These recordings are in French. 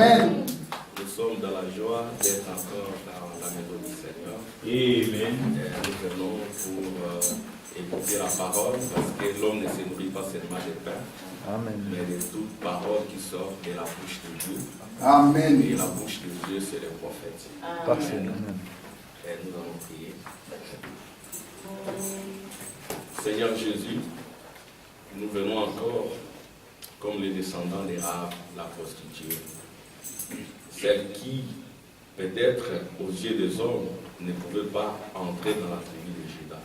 Amen. Nous sommes dans la joie d'être encore dans la maison du Seigneur. Amen. Nous venons pour écouter la parole, parce que l'homme ne se nourrit pas seulement de pain, mais de toute parole qui sort de la bouche de Dieu. Amen. Et la bouche de Dieu, c'est le prophète. Amen. Et nous allons prier. Seigneur Jésus, nous venons encore comme les descendants des Rahab, la prostituée. Celle qui, peut-être aux yeux des hommes, ne pouvait pas entrer dans la tribu de Juda.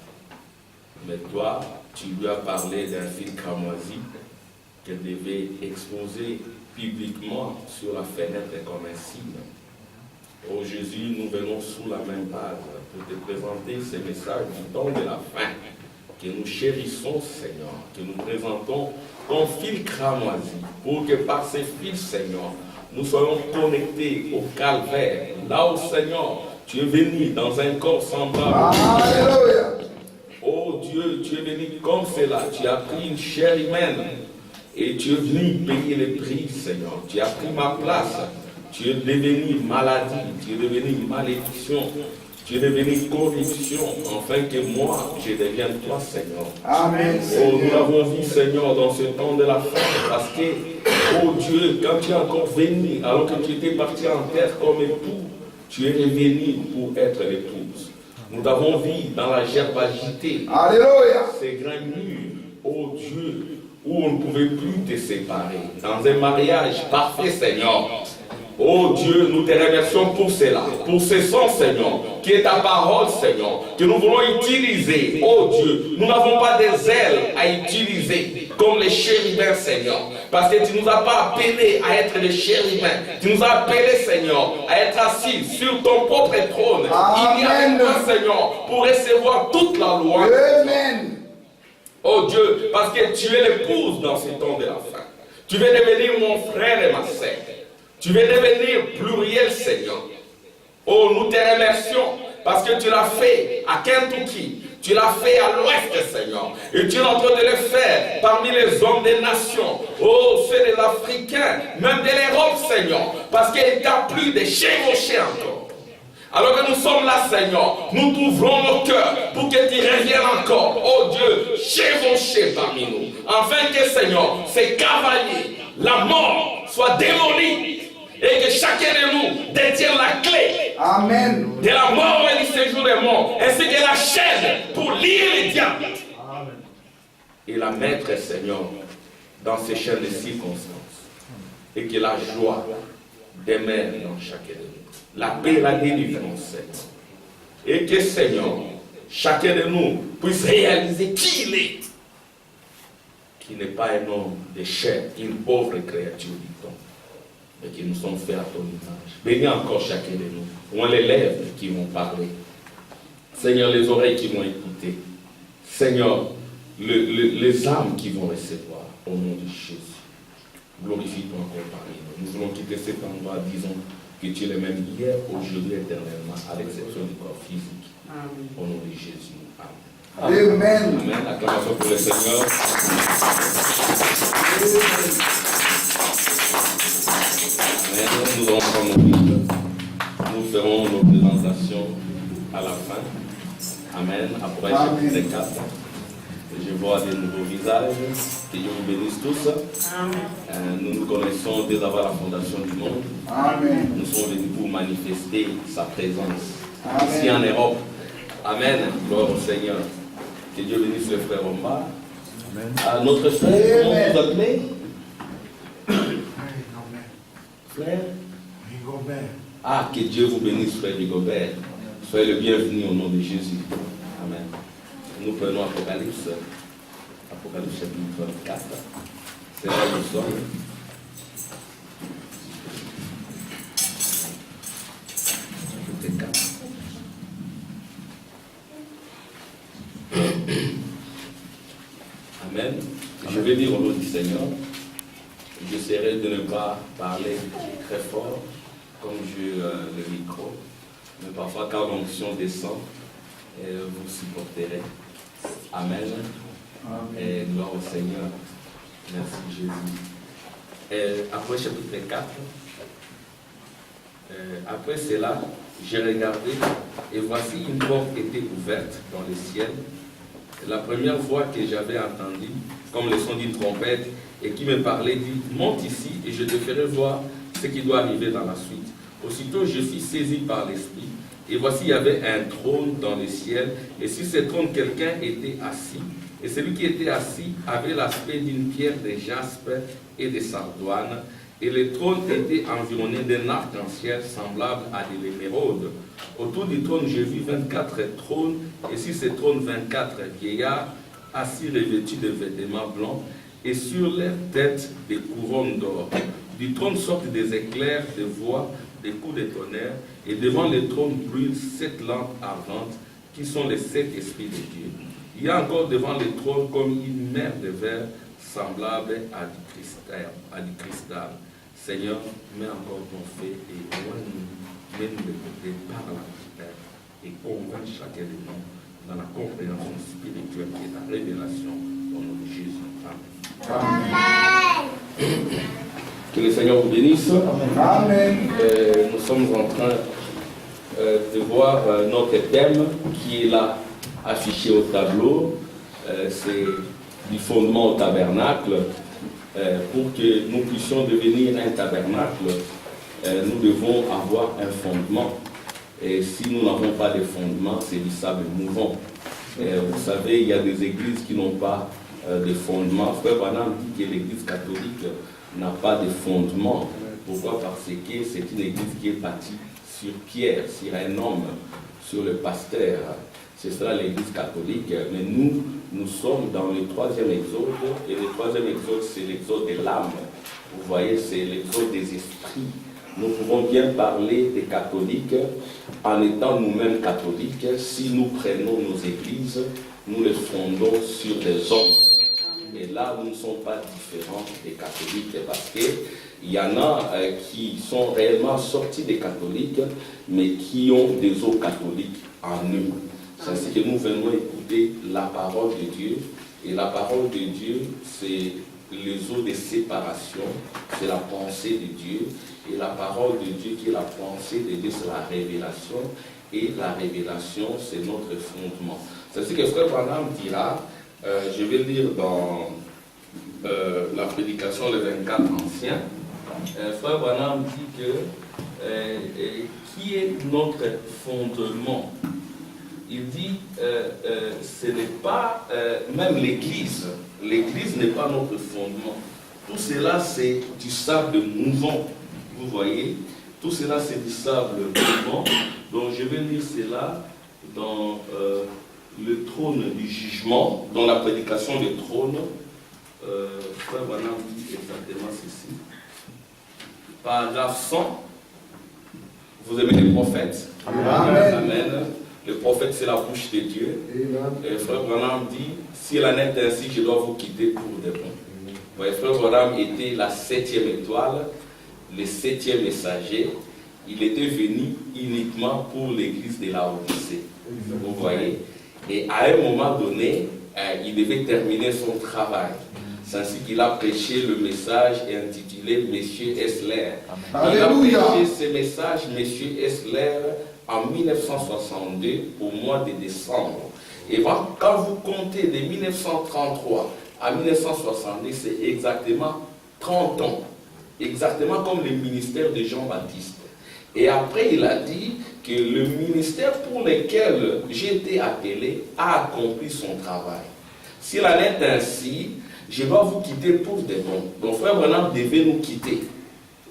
Mais toi, tu lui as parlé d'un fil cramoisi qu'elle devait exposer publiquement sur la fenêtre comme un signe. Oh Jésus, nous venons sous la même base pour te présenter ce message du temps de la fin, que nous chérissons, Seigneur, que nous présentons ton fil cramoisi, pour que par ces fils, Seigneur, nous soyons connectés au calvaire, là où, Seigneur, tu es venu dans un corps semblable. Alléluia. Oh Dieu, tu es venu comme cela, tu as pris une chair humaine et tu es venu payer le prix, Seigneur. Tu as pris ma place, tu es devenu maladie, tu es devenu malédiction, tu es devenu corruption, afin que moi, je devienne toi, Seigneur. Amen. Oh, nous l'avons vu, Seigneur, dans ce temps de la fin, parce que, oh Dieu, quand tu es encore venu, alors que tu étais parti en terre comme époux, tu es revenu pour être l'épouse. Nous t'avons vu dans la gerbe agitée. Alléluia. Ces grands murs, oh Dieu, où on ne pouvait plus te séparer. Dans un mariage parfait, Seigneur. Oh Dieu, nous te remercions pour cela, pour ce sang, Seigneur, qui est ta parole, Seigneur, que nous voulons utiliser. Oh Dieu, nous n'avons pas des ailes à utiliser comme les chérubins, Seigneur, parce que tu ne nous as pas appelés à être des chérubins. Tu nous as appelés, Seigneur, à être assis sur ton propre trône. Amen. Il y a avec toi, Seigneur, pour recevoir toute la loi. Amen. Oh Dieu, parce que tu es l'épouse dans ce temps de la fin. Tu veux devenir mon frère et ma sœur. Tu veux devenir pluriel, Seigneur. Oh, nous te remercions parce que tu l'as fait à Kentucky. Tu l'as fait à l'ouest, Seigneur. Et tu es en train de le faire parmi les hommes des nations. Oh, ceux des Africains, même de l'Europe, Seigneur. Parce qu'il t'a plu de chevaucher encore. Alors que nous sommes là, Seigneur, nous t'ouvrons nos cœurs pour que tu reviennes encore. Oh Dieu, chevaucher parmi nous. Afin que, Seigneur, ces cavaliers, la mort, soit démolie. Et que chacun de nous détienne la clé. Amen. De la mort et du séjour des morts. Ainsi que la chaîne pour lier les diables. Amen. Et la mettre, Seigneur, dans ces chaînes de circonstances. Et que la joie demeure dans chacun de nous. La paix et la délivrance, Seigneur. Et que, Seigneur, chacun de nous puisse réaliser qui il est. Qui n'est pas un homme de chair, une pauvre créature du temps. Mais qui nous sommes faits à ton image. Bénis encore chacun de nous. Ou les lèvres qui vont parler. Seigneur, les oreilles qui vont écouter. Seigneur, les âmes qui vont recevoir. Au nom de Jésus. Glorifie-toi encore parmi nous. Nous voulons quitter cet endroit, disons que tu es le même hier, aujourd'hui, éternellement, à l'exception du corps physique. Amen. Au nom de Jésus. Amen. Amen. Amen. Acclamation pour le Seigneur. Nous allons prendre nos Bibles. Nous ferons nos présentations à la fin. Amen. Après chapitre 4. Je vois de nouveaux visages. Que Dieu vous bénisse tous. Amen. Nous nous connaissons dès avant la fondation du monde. Amen. Nous sommes venus pour manifester sa présence. Amen. Ici en Europe. Amen. Gloire au Seigneur. Que Dieu bénisse le frère Omar. Amen. À notre frère, comment vous appelez? Frère Rigobert. Ah, que Dieu vous bénisse, frère Rigobert. Soyez le bienvenu au nom de Jésus. Amen. Nous prenons Apocalypse. Apocalypse chapitre 4. C'est là où nous sommes. Chapitre 4. Amen. Je vais dire au nom du Seigneur. J'essaierai de ne pas parler très fort, comme j'ai le micro. Mais parfois, quand l'onction descend, vous supporterez. Amen. Et gloire au Seigneur. Merci Jésus. Après chapitre 4, Après cela, j'ai regardé et voici une porte était ouverte dans le ciel. La première voix que j'avais entendue, comme le son d'une trompette, et qui me parlait, dit « Monte ici et je te ferai voir ce qui doit arriver dans la suite. » Aussitôt, je suis saisi par l'Esprit, et voici, il y avait un trône dans le ciel, et sur ce trône, quelqu'un était assis. Et celui qui était assis avait l'aspect d'une pierre de jaspe et de sardoine, et le trône était environné d'un arc-en-ciel semblable à de l'émeraude. Autour du trône, j'ai vu 24 trônes, et sur ces trônes, 24 vieillards, assis revêtus de vêtements blancs, et sur leurs têtes des couronnes d'or. Du trône sortent des éclairs, des voix, des coups de tonnerre, et devant le trône brûlent 7 lampes ardentes, qui sont les 7 esprits de Dieu. Il y a encore devant le trône comme une mer de verre, semblable à du cristal. Seigneur, mets encore ton feu et mets-nous de côté par la prière et convainc chacun de nous dans la compréhension spirituelle et la révélation au nom de Jésus. Amen. Que le Seigneur vous bénisse. Amen. Nous sommes en train de voir notre thème qui est là affiché au tableau. C'est du fondement au tabernacle. Pour que nous puissions devenir un tabernacle, nous devons avoir un fondement. Et si nous n'avons pas de fondement, c'est du sable mouvant. Vous savez, il y a des églises qui n'ont pas de fondement. Frère Branham dit que l'église catholique n'a pas de fondement. Pourquoi? Parce que c'est une église qui est bâtie sur Pierre, sur un homme, sur le pasteur. C'est cela l'église catholique. Mais nous sommes dans le 3e exode. Et le 3e exode, c'est l'exode de l'âme. Vous voyez, c'est l'exode des esprits. Nous pouvons bien parler des catholiques en étant nous-mêmes catholiques. Si nous prenons nos églises, nous les fondons sur des hommes. Et là, nous ne sommes pas différents des catholiques parce qu'il y en a qui sont réellement sortis des catholiques, mais qui ont des eaux catholiques en eux. C'est ainsi que nous venons écouter la parole de Dieu. Et la parole de Dieu, c'est les eaux de séparation, c'est la pensée de Dieu. Et la parole de Dieu qui est la pensée de Dieu, c'est la révélation. Et la révélation, c'est notre fondement. C'est ainsi que Frère Branham dira, je vais lire dans la prédication le 24 ancien, Frère Branham dit que qui est notre fondement? Il dit, ce n'est pas même l'Église. L'Église n'est pas notre fondement. Tout cela, c'est du sable mouvant. Vous voyez, tout cela, c'est du sable mouvant. Donc, je vais lire cela dans le trône du jugement, dans la prédication du trône. Frère Branham dit exactement ceci. Paragraphe 100. Vous aimez les prophètes? Amen. Amen. Le prophète, c'est la bouche de Dieu. Et Frère Branham dit, si la nette est ainsi, je dois vous quitter pour de bon. Ouais, Frère Branham était la 7e étoile, le 7e messager. Il était venu uniquement pour l'église de la Odyssée. Vous voyez? Et à un moment donné, il devait terminer son travail. C'est ainsi qu'il a prêché le message intitulé Monsieur Esler. Il a prêché ce message, Monsieur Esler, en 1962, au mois de décembre. Et quand vous comptez de 1933 à 1970, c'est exactement 30 ans. Exactement comme le ministère de Jean-Baptiste. Et après, il a dit que le ministère pour lequel j'ai été appelé a accompli son travail. S'il en est ainsi, je dois vous quitter pour de bon. Donc, Frère Branham devait nous quitter.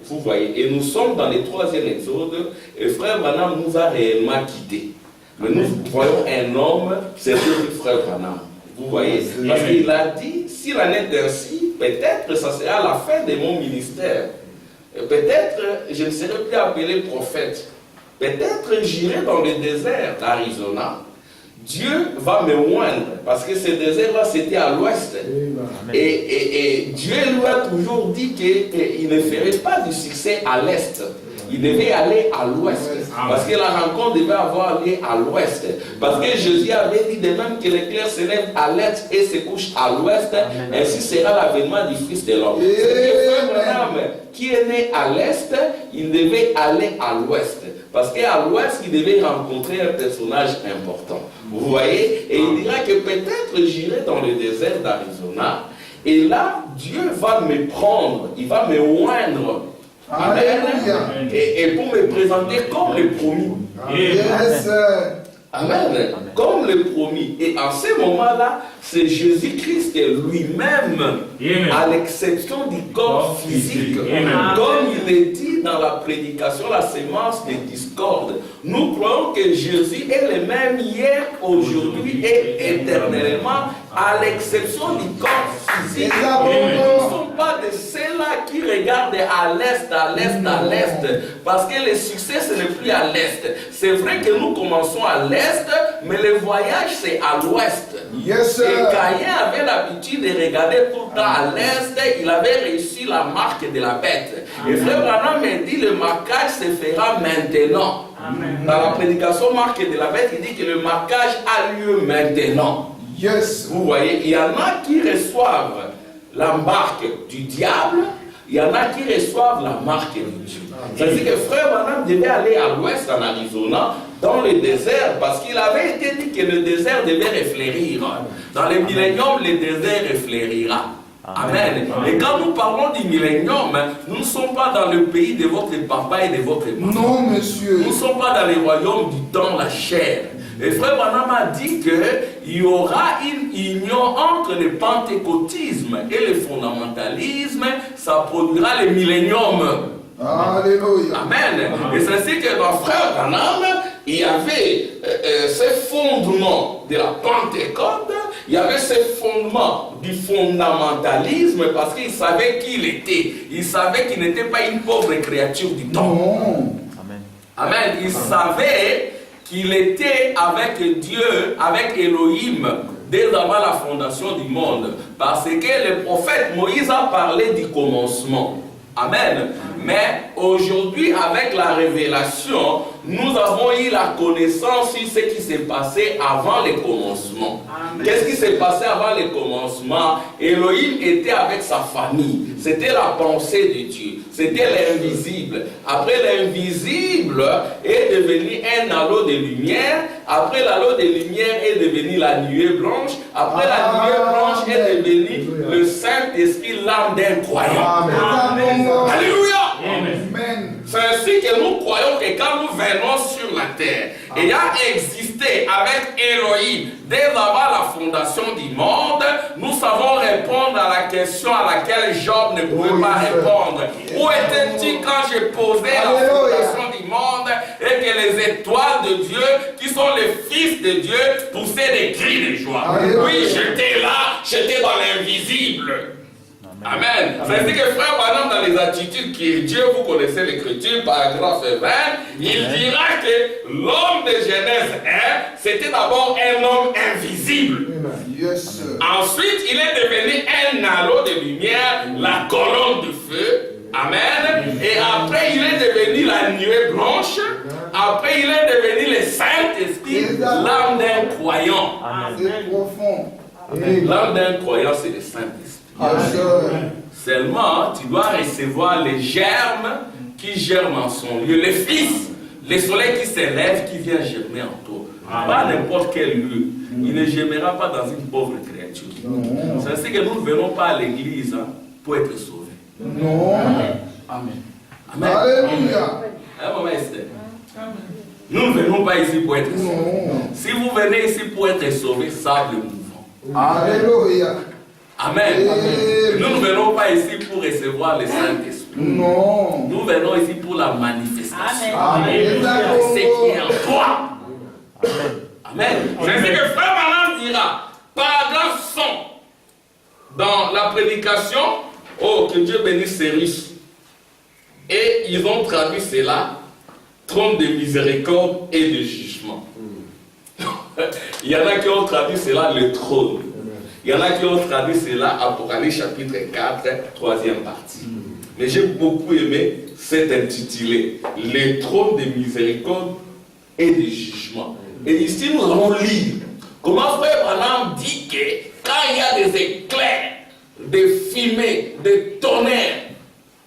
Vous voyez, et nous sommes dans le 3e exode, et Frère Branham nous a réellement quittés. Mais nous voyons un homme, c'est le Frère Branham. Vous voyez, parce qu'il a dit, s'il en est ainsi, peut-être ça sera la fin de mon ministère. Peut-être je ne serai plus appelé prophète. Peut-être j'irai dans le désert d'Arizona. Dieu va me oindre, parce que ce désert-là, c'était à l'ouest. Et Dieu lui a toujours dit qu'il ne ferait pas du succès à l'est. il devait aller à l'ouest. Parce que la rencontre devait avoir lieu à l'ouest. Parce que Jésus avait dit de même que l'éclair se lève à l'est et se couche à l'ouest, ainsi sera l'avènement du Fils de l'homme. C'est Abraham qui est né à l'est, il devait aller à l'ouest. Parce qu'à l'ouest, il devait rencontrer un personnage important. Vous voyez? Et il dira que peut-être j'irai dans le désert d'Arizona. Et là, Dieu va me prendre, il va me oindre. Amen. Et pour me présenter comme le promis. Yes. Amen. Comme le promis. Et en ce moment-là, c'est Jésus-Christ lui-même, à l'exception du corps physique. Comme il est dit dans la prédication, la sémence des discordes. Nous croyons que Jésus est le même hier, aujourd'hui et éternellement, à l'exception du corps physique. Nous ne sommes pas de ceux-là qui regardent à l'est, à l'est, à l'est. Parce que le succès, ce n'est plus à l'est. C'est vrai que nous commençons à l'est, mais le voyage, c'est à l'ouest. Yes, et Caïn avait l'habitude de regarder tout le temps à l'est. Il avait reçu la marque de la bête. Et frère Branham me dit, le marquage se fera maintenant. Dans la prédication marque de la bête, il dit que le marquage a lieu maintenant. Yes. Vous voyez, il y en a qui reçoivent la marque du diable, il y en a qui reçoivent la marque de Dieu. C'est-à-dire que frère Branham devait aller à l'ouest en Arizona, dans le désert, parce qu'il avait été dit que le désert devait reflérir. Dans le millénium, le désert reflérira. Amen. Et quand nous parlons du millénium, nous ne sommes pas dans le pays de votre papa et de votre maman. Non, monsieur. Nous ne sommes pas dans les royaumes du temps, la chair. Et frère Branham a dit qu'il y aura une union entre le pentecôtisme et le fondamentalisme. Ça produira le millénium. Alléluia. Amen. Et c'est ainsi que dans frère Branham, il y avait ce fondement de la Pentecôte, il y avait ce fondement du fondamentalisme parce qu'il savait qui il était. Il savait qu'il n'était pas une pauvre créature du temps. Non. Amen. Il savait qu'il était avec Dieu, avec Elohim, dès avant la fondation du monde. Parce que le prophète Moïse a parlé du commencement. Amen. Mais aujourd'hui, avec la révélation, nous avons eu la connaissance sur ce qui s'est passé avant le commencement. Qu'est-ce qui s'est passé avant le commencement? Elohim était avec sa famille. C'était la pensée de Dieu. C'était l'invisible. Après, l'invisible est devenu un halo de lumière. Après, l'halo de lumière est devenu la nuée blanche. Après, la nuée blanche est devenu le Saint-Esprit, l'âme d'un croyant. Amen. Alléluia. Amen. C'est ainsi que nous croyons que quand nous venons sur la terre, ayant existé avec Elohim dès avant la fondation du monde, nous savons répondre à la question à laquelle Job ne pouvait pas répondre. Où était-il quand j'ai posé la fondation du monde et que les étoiles de Dieu, qui sont les fils de Dieu, poussaient des cris de joie? Oui, j'étais là, j'étais dans l'invisible. Amen. C'est-à-dire que frère Branham, dans les attitudes qui est Dieu, vous connaissez l'Écriture, paragraphe 20, il dira que l'homme de Genèse 1, c'était d'abord un homme invisible. Yes. Ensuite, il est devenu un halo de lumière, la colonne de feu. Amen. Et après, il est devenu la nuée blanche. Après, il est devenu le Saint-Esprit, l'âme d'un croyant. C'est profond. L'âme d'un croyant, c'est le Saint-Esprit. Seulement, tu dois recevoir les germes qui germent en son lieu. Le Fils, le soleil qui s'élève, qui vient germer en toi. Pas n'importe quel lieu. Il ne germera pas dans une pauvre créature. C'est ainsi que nous ne venons pas à l'église pour être sauvés. Non. Amen. Alléluia. Maman Esther. Nous ne venons pas ici pour être sauvés. Si vous venez ici pour être sauvés, sable mouvant. Alléluia. Amen. Nous ne venons pas ici pour recevoir le Saint-Esprit. Non. Nous venons ici pour la manifestation. Amen. Ce qui est en toi. Amen. C'est ce que frère Branham dira. Paragraphe 100. Dans la prédication, oh, que Dieu bénisse ces riches. Et ils ont traduit cela, trône de miséricorde et de jugement. Il y en a qui ont traduit cela, le trône. Il y en a qui ont traduit cela, Apocalypse chapitre 4, troisième partie. Mais j'ai beaucoup aimé cet intitulé, les trônes de miséricorde et de jugement. Et ici, nous allons lire comment Frère Branham dit que quand il y a des éclairs, des fumées, des tonnerres,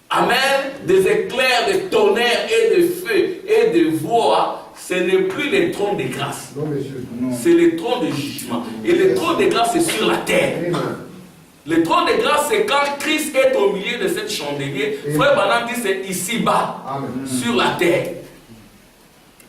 amen, des éclairs, des tonnerres et de feu et de voix, ce n'est plus les trônes de grâce. Non, monsieur. C'est les trônes de jugement. Et les trônes de grâce, c'est sur la terre. Le trône de grâce, c'est quand Christ est au milieu de cette chandelier. Frère Branham dit c'est ici-bas, sur la terre.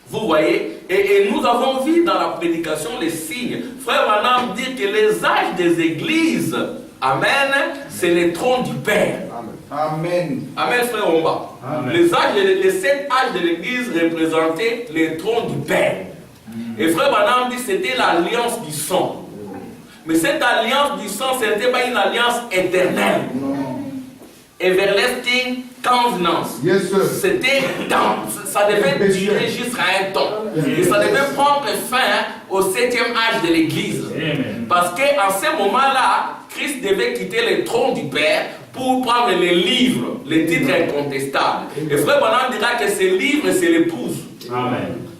Vous voyez, et nous avons vu dans la prédication les signes. Frère Branham dit que les âges des églises, amen, c'est les trônes du Père. Amen. Amen, frère Omba. Les 7 âges de l'église représentaient les trônes du Père. Et frère Branham dit que c'était l'alliance du sang. Mais cette alliance du sang, ce n'était pas une alliance éternelle. Everlasting covenant. Yes, sir. C'était dans, ça devait durer jusqu'à un temps. Et ça devait prendre fin au 7e âge de l'église. Parce qu'en ce moment-là, Christ devait quitter le trône du Père pour prendre les livres, les titres incontestables. Et frère Branham dira que ces livres, c'est l'épouse.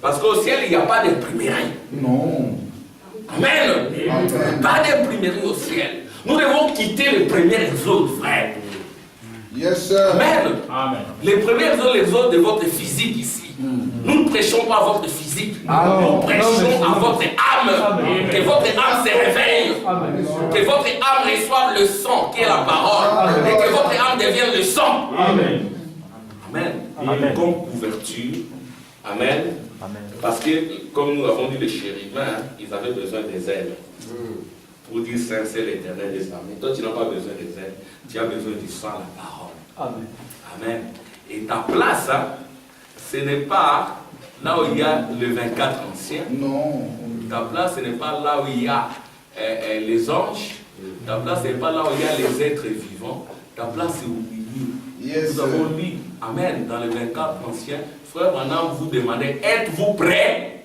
Parce qu'au ciel, il n'y a pas d'imprimerie. Non. Amen. Amen. Pas d'imprimerie au ciel. Nous devons quitter le premier exode, frère. Yes, sir. Amen. Les premiers exodes, l'exode de votre physique ici. Nous ne prêchons pas à votre physique. Nous prêchons à votre âme. Que votre âme se réveille. Que votre âme reçoive le sang qui est la parole. Et que votre âme devienne le sang. Amen. Comme couverture. Amen. Parce que, comme nous l'avons dit, les chérubins, ils avaient besoin des ailes. Pour dire Saint, c'est l'éternel des armées. Toi, tu n'as pas besoin des ailes. Tu as besoin du sang, la parole. Amen. Et ta place, hein, ce n'est pas là où il y a le 24 anciens. Non. Ta place, ce n'est pas là où il y a les anges. Ta place, ce n'est pas là où il y a les êtres vivants. Ta place, c'est au milieu. Yes, Nous avons lu, Amen, dans le 24 anciens. Frère, maintenant, vous demandez, êtes-vous prêts?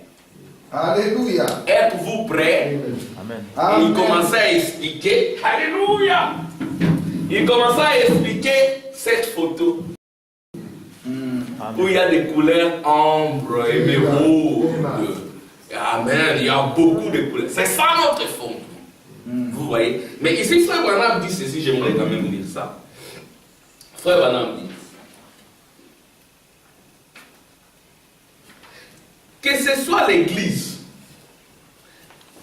Alléluia. Êtes-vous prêts? Amen. Et il commençait à expliquer, Alléluia. Il commençait à expliquer cette photo. Où il y a des couleurs ambre, émeraude. Amen, il y a beaucoup de couleurs. C'est ça notre fond. Vous voyez? Mais ici, Frère Branham dit ceci, j'aimerais quand même lire ça. Frère Branham dit que ce soit l'église,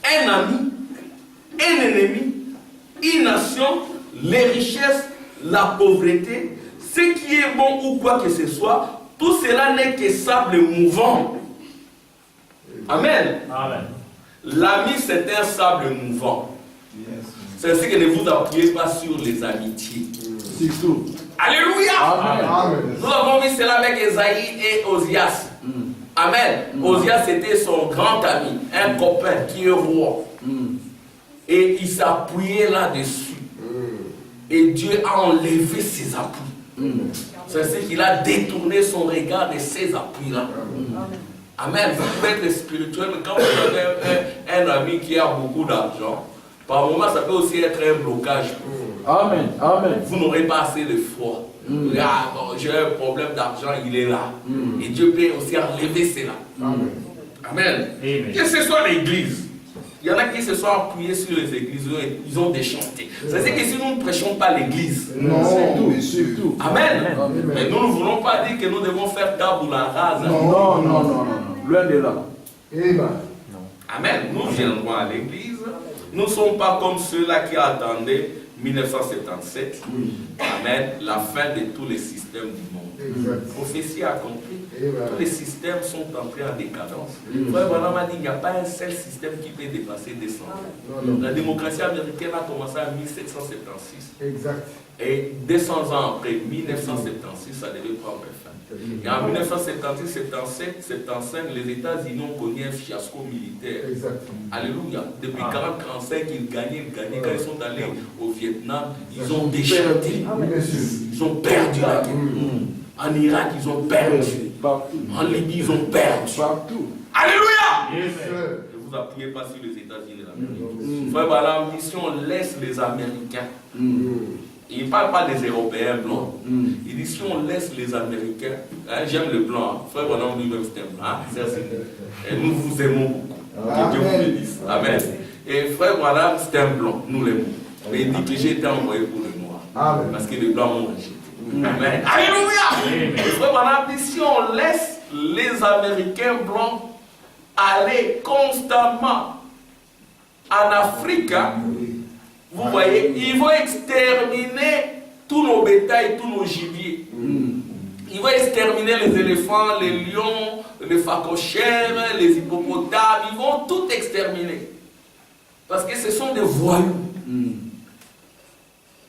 un ami, un ennemi, une nation, les richesses, la pauvreté, ce qui est bon ou quoi que ce soit, tout cela n'est que sable mouvant. Amen. L'ami, c'est un sable mouvant. C'est ainsi que ne vous appuyez pas sur les amitiés. Alléluia. Amen. Nous avons vu cela avec Esaïe et Osias. Amen. Osias était son grand ami, un copain qui est roi. Et il s'appuyait là-dessus. Et Dieu a enlevé ses appuis. C'est ainsi qu'il a détourné son regard de ces appuis-là. Amen. Vous pouvez être spirituel, mais quand vous avez un ami qui a beaucoup d'argent, par moment ça peut aussi être un blocage. Amen. Vous n'aurez pas assez de foi. Ah, bon, j'ai un problème d'argent, il est là. Et Dieu peut aussi enlever cela. Amen. Que ce soit l'église. Il y en a qui se sont appuyés sur les églises, ils ont déchanté. C'est-à-dire que si nous ne prêchons pas l'église, Non, monsieur. Amen. Mais nous ne voulons pas dire que nous devons faire tabula rasa. Non. Loin de là. Amen. Nous viendrons à l'église. Nous ne sommes pas comme ceux-là qui attendaient 1977. Amen. La fin de tous les systèmes du monde. La prophétie a compris. Tous les systèmes sont entrés en décadence. Frère Branham a dit qu'il n'y a pas un seul système qui peut dépasser 200 ans. La démocratie américaine a commencé en 1776. Exact. Et 200 ans après, 1976, ça devait prendre fin. Et en 1976, 77, 75, les États-Unis ont connu un fiasco militaire. Alléluia. Depuis 40-45, ils gagnaient. Quand ils sont allés au Vietnam, ils ont déchanté. Ils ont perdu la guerre. En Irak, ils ont perdu. En Libye, ils ont perdu. Alléluia. Ne vous appuyez pas sur les États-Unis d'Amérique. Frère Branham dit, si on laisse les Américains, il ne parle pas des Européens blancs. Il dit si on laisse les Américains, hein, j'aime le blanc, hein. Frère Branham lui-même c'est un blanc, hein. Et nous vous aimons beaucoup. Que Dieu vous bénisse. Amen. Et frère Branham c'est un blanc, nous l'aimons. Mais il dit que j'ai été envoyé pour le noir. Amen. Parce que les blancs m'ont rejeté. Amen. Alléluia. Et frère Branham dit si on laisse les Américains blancs aller constamment en Afrique, vous voyez, ils vont exterminer tous nos bétails, tous nos gibiers. Ils vont exterminer les éléphants, les lions, les phacochères, les hippopotames. Ils vont tout exterminer. Parce que ce sont des voyous.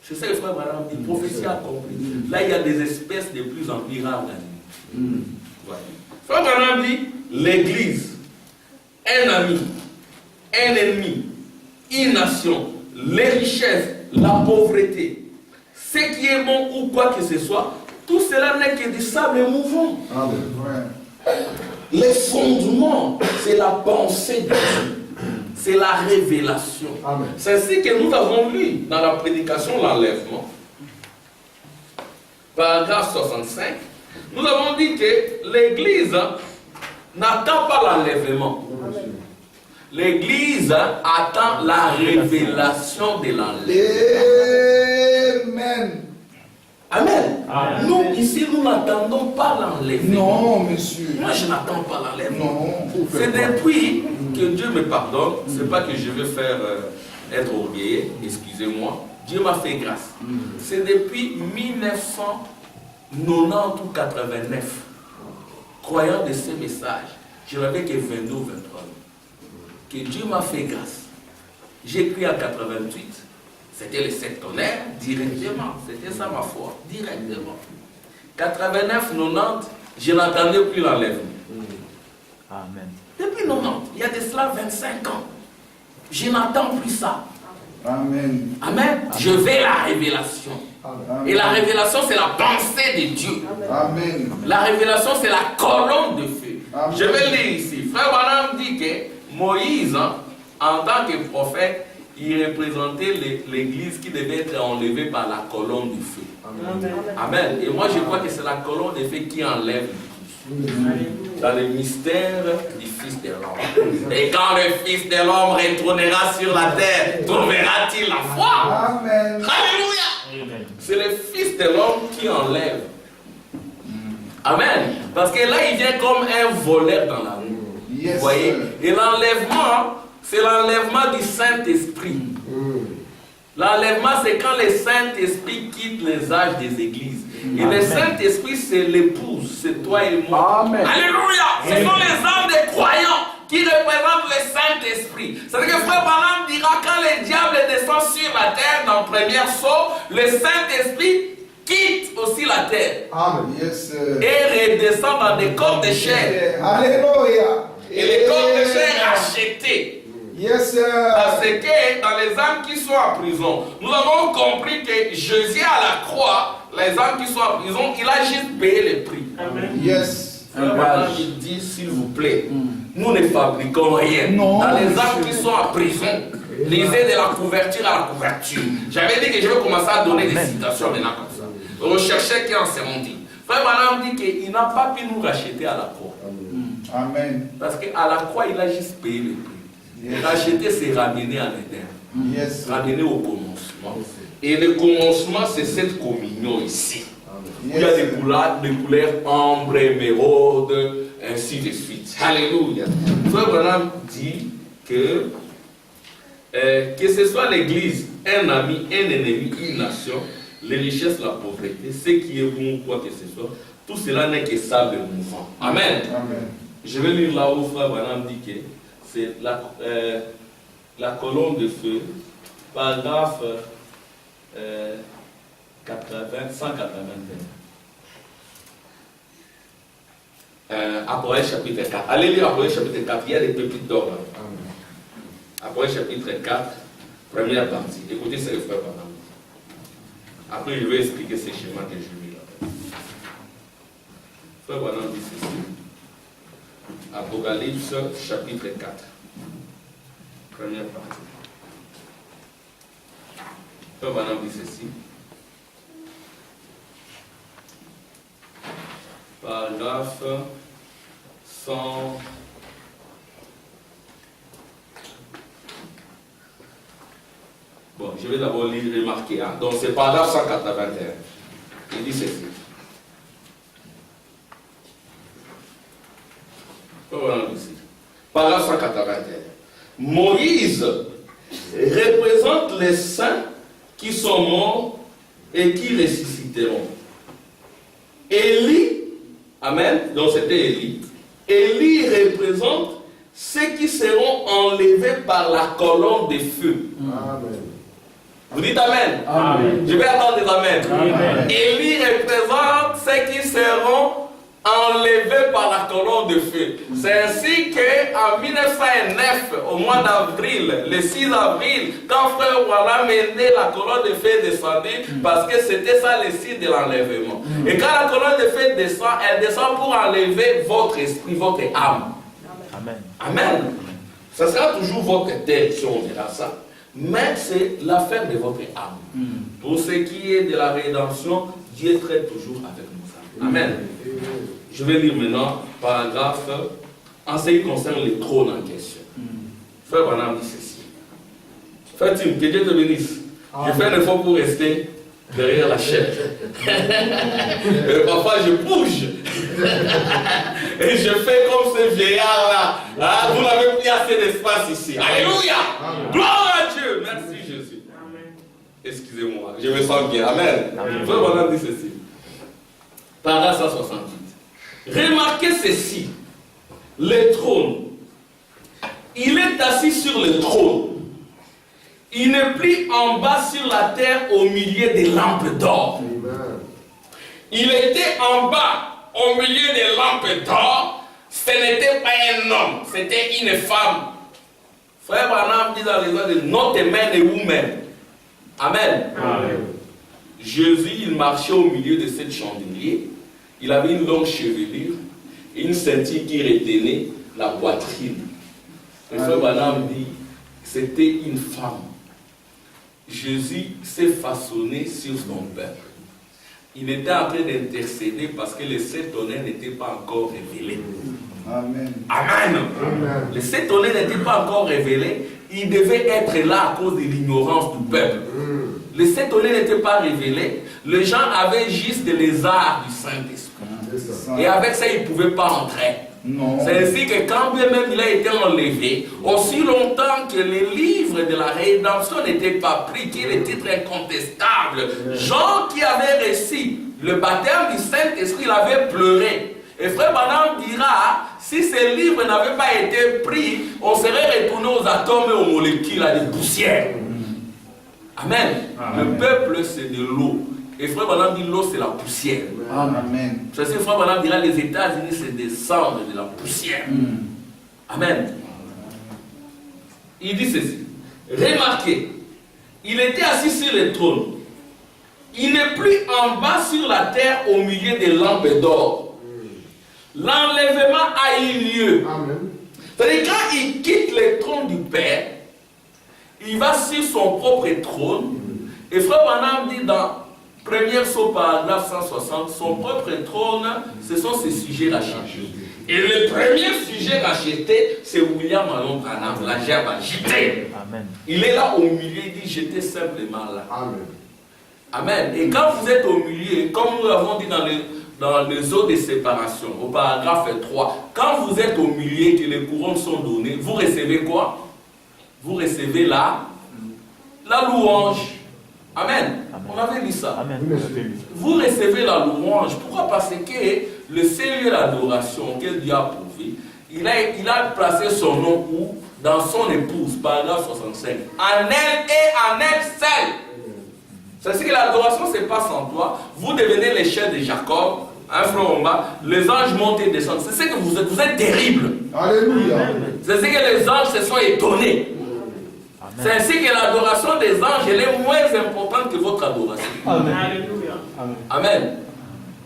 C'est ça le frère Branham dit, prophétie accomplie. Là, il y a des espèces de plus en plus rares d'animaux. Voilà. Frère Branham dit, l'Église, un ami, un ennemi, une nation, les richesses, la pauvreté, ce qui est bon ou quoi que ce soit, tout cela n'est que du sable mouvant. Les fondements, c'est la pensée de Dieu. C'est la révélation. C'est ainsi que nous avons lu dans la prédication l'enlèvement. Paragraphe 65. Nous avons dit que l'Église n'attend pas l'enlèvement. L'Église attend la révélation de l'enlèvement. Amen. Amen. Amen. Nous, ici, nous n'attendons pas l'enlèvement. Non, monsieur. Moi, je n'attends pas l'enlèvement. Non. C'est depuis que Dieu me pardonne. Ce n'est pas que je veux faire être orgueilleux, excusez-moi. Dieu m'a fait grâce. C'est depuis 1990 ou 89, croyant de ces messages, je n'avais que 22 ou 23 ans, que Dieu m'a fait grâce. J'ai cru en 88. C'était le septonnaire, directement. C'était ça ma foi, directement. 89, 90, je n'entendais plus l'enlèvement. Amen. Depuis 90, il y a de cela 25 ans. Je n'entends plus ça. Amen. Amen. Je vais la révélation. Amen. Et la révélation, c'est la pensée de Dieu. Amen. La révélation, c'est la colonne de feu. Amen. Je vais lire ici. Frère Branham dit que Moïse, en tant que prophète, il représentait l'église qui devait être enlevée par la colonne de feu. Amen. Amen. Et moi, je crois que c'est la colonne de feu qui enlève l'église. Dans le mystère du Fils de l'homme. Et quand le Fils de l'homme retournera sur la terre, trouvera-t-il la foi? Amen. Alléluia. C'est le Fils de l'homme qui enlève. Amen. Parce que là, il vient comme un voleur dans la rue. Yes, vous voyez? sir. Et l'enlèvement, c'est l'enlèvement du Saint-Esprit. L'enlèvement, c'est quand le Saint-Esprit quitte les âges des églises. Et le Saint-Esprit, c'est l'épouse, c'est toi et moi. Amen. Alléluia. Ce sont les âmes des croyants qui représentent le Saint-Esprit. C'est-à-dire que Frère Branham dira quand le diable descend sur la terre dans le premier saut, le Saint-Esprit quitte aussi la terre. Amen. Yes, sir. Et redescend dans des corps de chair. Alléluia. Et les corps de chair achetés. Yes, sir. Parce que dans les âmes qui sont en prison, nous avons compris que Jésus à la croix, les âmes qui sont en prison, il a juste payé le prix. Amen. Yes. Maintenant, il dit, s'il vous plaît, nous ne fabriquons rien. Non. Dans les âmes qui sont en prison, lisez de la couverture à la couverture. J'avais dit que je vais commencer à donner des citations maintenant comme ça. Recherchez qui en seront dit. Frère Branham dit qu'il n'a pas pu nous racheter à la croix. Amen. Parce qu'à la croix, il a juste payé le prix. Racheter, c'est ramener à l'éternel. Yes. Ramener au commencement. Et le commencement, c'est cette communion ici. Où il y a des couleurs ambre, émeraude, ainsi de suite. Alléluia. Frère Branham dit que ce soit l'église, un ami, un ennemi, une nation, les richesses, la pauvreté, ce qui est bon, quoi que ce soit, tout cela n'est que sable mouvant. Amen. Amen. Je vais lire là où Frère Branham dit que c'est la colonne de feu, paragraphe 181. Apocalypse chapitre 4. Allez lire Apocalypse chapitre 4, il y a des pépites d'or là. Apocalypse chapitre 4, première partie. Écoutez ce que le frère Branham dit. Après, je vais expliquer ces schémas que je lis là. Frère Branham dit ceci. Apocalypse chapitre 4. Première partie. Frère Branham dit ceci. paragraphe 100. Bon, je vais d'abord lire et marquer. Hein. Donc, c'est paragraphe 181. Il dit ceci. Voilà ici. Paragraphe 181. Moïse représente les saints qui sont morts et qui ressusciteront. Élie, amen, donc c'était Élie. Élie représente ceux qui seront enlevés par la colonne de feu. Amen. Vous dites amen. Amen. Je vais attendre des amen. Amen. Élie représente ceux qui seront enlevés par la colonne de feu. C'est ainsi qu'en 1909, au mois d'avril, le 6 avril, quand frère Branham mené la colonne de feu est descendue, parce que c'était ça le signe de l'enlèvement. Et quand la colonne de feu descend, elle descend pour enlever votre esprit, votre âme. Amen. Amen. Ça sera toujours votre tête, si on dira ça. Mais c'est l'affaire de votre âme. Pour ce qui est de la rédemption, Dieu traite toujours avec nous. Amen. Je vais lire maintenant paragraphe en ce qui concerne le trône en question. Frère Branham dit ceci. Frère Tim, que Dieu te bénisse. Je fais un effort pour rester derrière la chaise. Et parfois je bouge. Et je fais comme ce vieillard-là. Ah, vous n'avez plus assez d'espace ici. Alléluia. Gloire à Dieu. Merci Jésus. Excusez-moi, je me sens bien. Amen. Frère Branham dit ceci. Paragraphe 168. Remarquez ceci. Le trône. Il est assis sur le trône. Il n'est plus en bas sur la terre au milieu des lampes d'or. Il était en bas au milieu des lampes d'or. Ce n'était pas un homme, c'était une femme. Frère Branham dit dans les lois de not a man a woman. Amen. Amen. Jésus, il marchait au milieu de cette chandelier. Il avait une longue chevelure et une ceinture qui retenait la poitrine. Le frère Branham dit, c'était une femme. Jésus s'est façonné sur son peuple. Il était en train d'intercéder parce que les 7 honneurs n'étaient pas encore révélés. Amen. Amen. Amen. Les 7 honneurs n'étaient pas encore révélés. Il devait être là à cause de l'ignorance du peuple. Les 7 honneurs n'étaient pas révélés. Les gens avaient juste les arts du Saint-Esprit. Et avec ça, ils ne pouvaient pas entrer. Non. C'est ainsi que quand bien même il a été enlevé, aussi longtemps que les livres de la rédemption n'étaient pas pris, qu'il est titre incontestable, Jean qui avait reçu le baptême du Saint-Esprit, il avait pleuré. Et frère Branham dira, si ces livres n'avaient pas été pris, on serait retourné aux atomes et aux molécules, à des poussières. Amen. Amen. Le peuple, c'est de l'eau. Et frère Branham dit, l'eau, c'est la poussière. Amen. C'est ce que frère Branham dira, les États-Unis, c'est des cendres de la poussière. Amen. Il dit ceci. Remarquez, il était assis sur le trône. Il n'est plus en bas sur la terre au milieu des lampes d'or. L'enlèvement a eu lieu. Amen. C'est-à-dire, quand il quitte le trône du Père, il va sur son propre trône. Et frère Branham dit dans 1er Saut, paragraphe 160, son propre trône, ce sont ses sujets rachetés. Et le premier sujet racheté, c'est William Allen Branham, la gerbe agitée. Amen. Il est là au milieu, il dit, j'étais simplement là. Amen. Amen. Et quand vous êtes au milieu, comme nous l'avons dit dans les eaux de séparation, au paragraphe 3, quand vous êtes au milieu et que les couronnes sont données, vous recevez quoi? Vous recevez la louange. Amen. Amen. On avait lu ça. Amen. Vous recevez la louange. Pourquoi? Parce que le Seigneur l'adoration auquel Dieu a pourvu, il a placé son nom où? Dans son épouse, paragraphe 65. En elle et en elle seule. C'est-à-dire que l'adoration ne se passe en toi. Vous devenez les chefs de Jacob, un front en bas, les anges montent et descendent. C'est ce que vous êtes terribles. Alléluia. C'est ce que les anges se sont étonnés. C'est ainsi que l'adoration des anges elle est moins importante que votre adoration. Amen. Amen. Amen.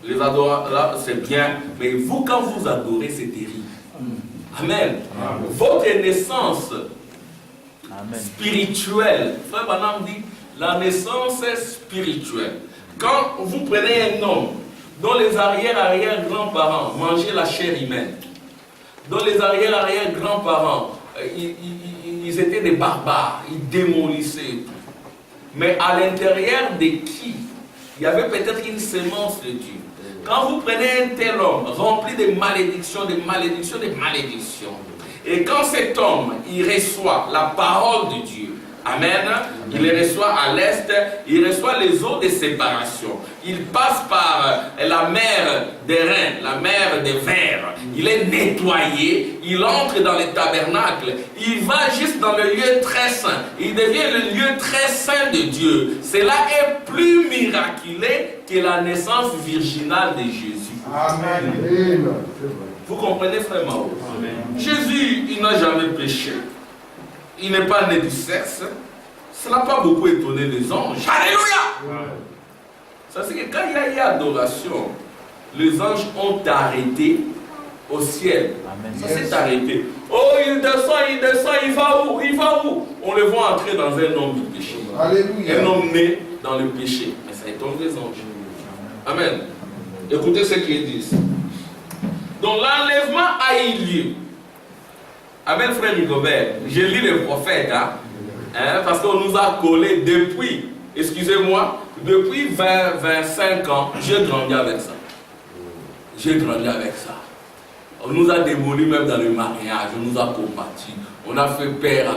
Les adorateurs, c'est bien, mais vous, quand vous adorez, c'est terrible. Amen. Amen. Votre naissance Amen. spirituelle, frère Branham dit, la naissance est spirituelle. Quand vous prenez un homme, dont les arrière-arrière-grands-parents mangeaient la chair humaine, dont les arrière-arrière-grands-parents, ils étaient des barbares, ils démolissaient. Mais à l'intérieur de qui il y avait peut-être une sémence de Dieu. Quand vous prenez un tel homme rempli de malédictions, de malédictions, de malédictions, et quand cet homme, il reçoit la parole de Dieu, amen, il les reçoit à l'est, il reçoit les eaux de séparation, il passe par la mer des reins, la mer des vers, il est nettoyé, il entre dans le tabernacle, il va juste dans le lieu très saint, il devient le lieu très saint de Dieu. Cela est plus miraculeux que la naissance virginale de Jésus. Amen. Vous comprenez, frère Mao? Jésus, il n'a jamais péché. Il n'est pas né du sexe. Ça n'a pas beaucoup étonné les anges. Alléluia! Ça c'est que quand il y a eu adoration, les anges ont arrêté au ciel. Amen. Ça s'est arrêté. Oh, il descend, il va où? Il va où? On le voit entrer dans un homme du péché. Alléluia. Un homme né dans le péché. Mais ça étonne les anges. Amen. Écoutez ce qu'ils disent. Donc l'enlèvement a eu lieu. Amen, frère Rigobert. Je lis les prophètes, parce qu'on nous a collé depuis, excusez-moi, depuis 20-25 ans, j'ai grandi avec ça. J'ai grandi avec ça. On nous a démolis même dans le mariage, on nous a combattus, on a fait peur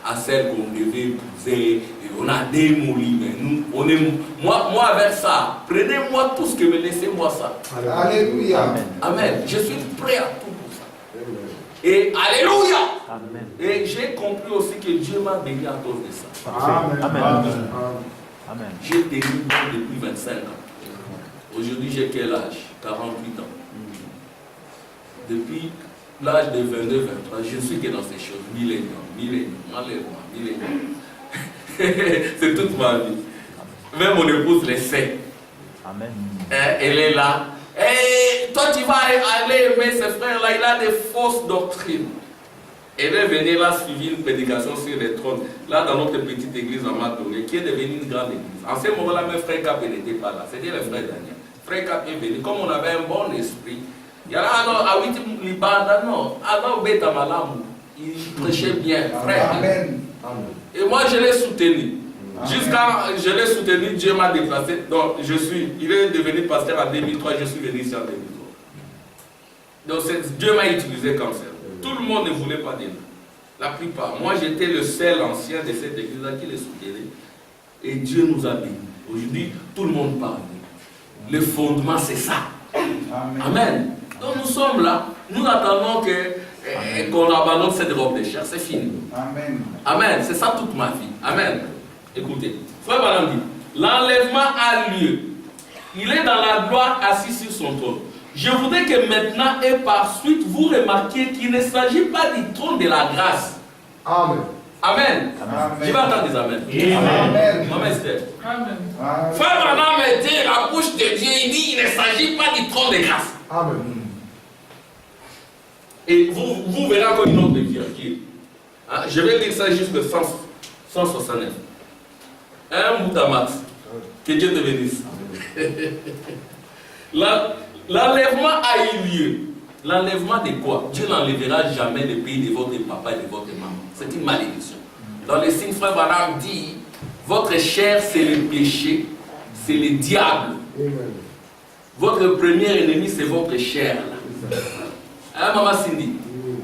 à celles qu'on devait épouser, et on a démoli, mais nous, on est, moi avec ça, prenez-moi tout ce que me laissez-moi ça. Alléluia. Amen. Amen. Je suis prêt à tout pour ça. Et Alléluia. Amen. Et j'ai compris aussi que Dieu m'a béni à cause de ça. Amen. Amen. Amen. J'ai tenu bon depuis 25 ans. Aujourd'hui, j'ai quel âge? 48 ans. Depuis l'âge de 22-23, je ne suis que dans ces choses. Millénium, c'est toute ma vie. Même mon épouse le sait. Amen. Elle est là. Et toi, tu vas aller aimer ce frère-là, il a des fausses doctrines. Elle est venue là, suivi une prédication sur les trônes, là dans notre petite église en Matoué, qui est devenue une grande église. En ce moment-là, même frère Cap n'était pas là, c'était le frère Daniel. Frère Cap est venu, comme on avait un bon esprit. Il y a là, alors, à 8 Libanda, non, alors Beta Malamou, il prêchait bien, frère. Amen. Et moi, je l'ai soutenu. Jusqu'à, je l'ai soutenu, Dieu m'a déplacé. Donc, il est devenu pasteur en 2003, je suis venu ici en 2003. Donc, Dieu m'a utilisé comme ça. Tout le monde ne voulait pas de nous. La plupart. Moi, j'étais le seul ancien de cette église-là qui les soutenait. Et Dieu nous a bénis. Aujourd'hui, tout le monde parle. Le fondement, c'est ça. Amen. Amen. Donc, nous sommes là. Nous attendons qu'on abandonne cette robe de chair. C'est fini. Amen. Amen. C'est ça toute ma vie. Amen. Écoutez. Frère Madame dit, l'enlèvement a lieu. Il est dans la gloire assis sur son trône. Je voudrais que maintenant et par suite, vous remarquiez qu'il ne s'agit pas du trône de la grâce. Amen. Amen. Amen. Je vais entendre des amen. Amen. Maman Esther. Amen. Frère Madame était la bouche de Dieu. Il dit il ne s'agit pas du trône de grâce. Amen. Et vous verrez encore une autre vérité. Je vais lire ça jusqu'à 169. Un moutamat. Que Dieu te bénisse. L'enlèvement a eu lieu. L'enlèvement de quoi? Dieu n'enlèvera jamais le pays de votre papa et de votre maman. C'est une malédiction. Dans les signes, frère Branham dit, votre chair c'est le péché, c'est le diable. Votre premier ennemi c'est votre chair. Hein, maman Cindy?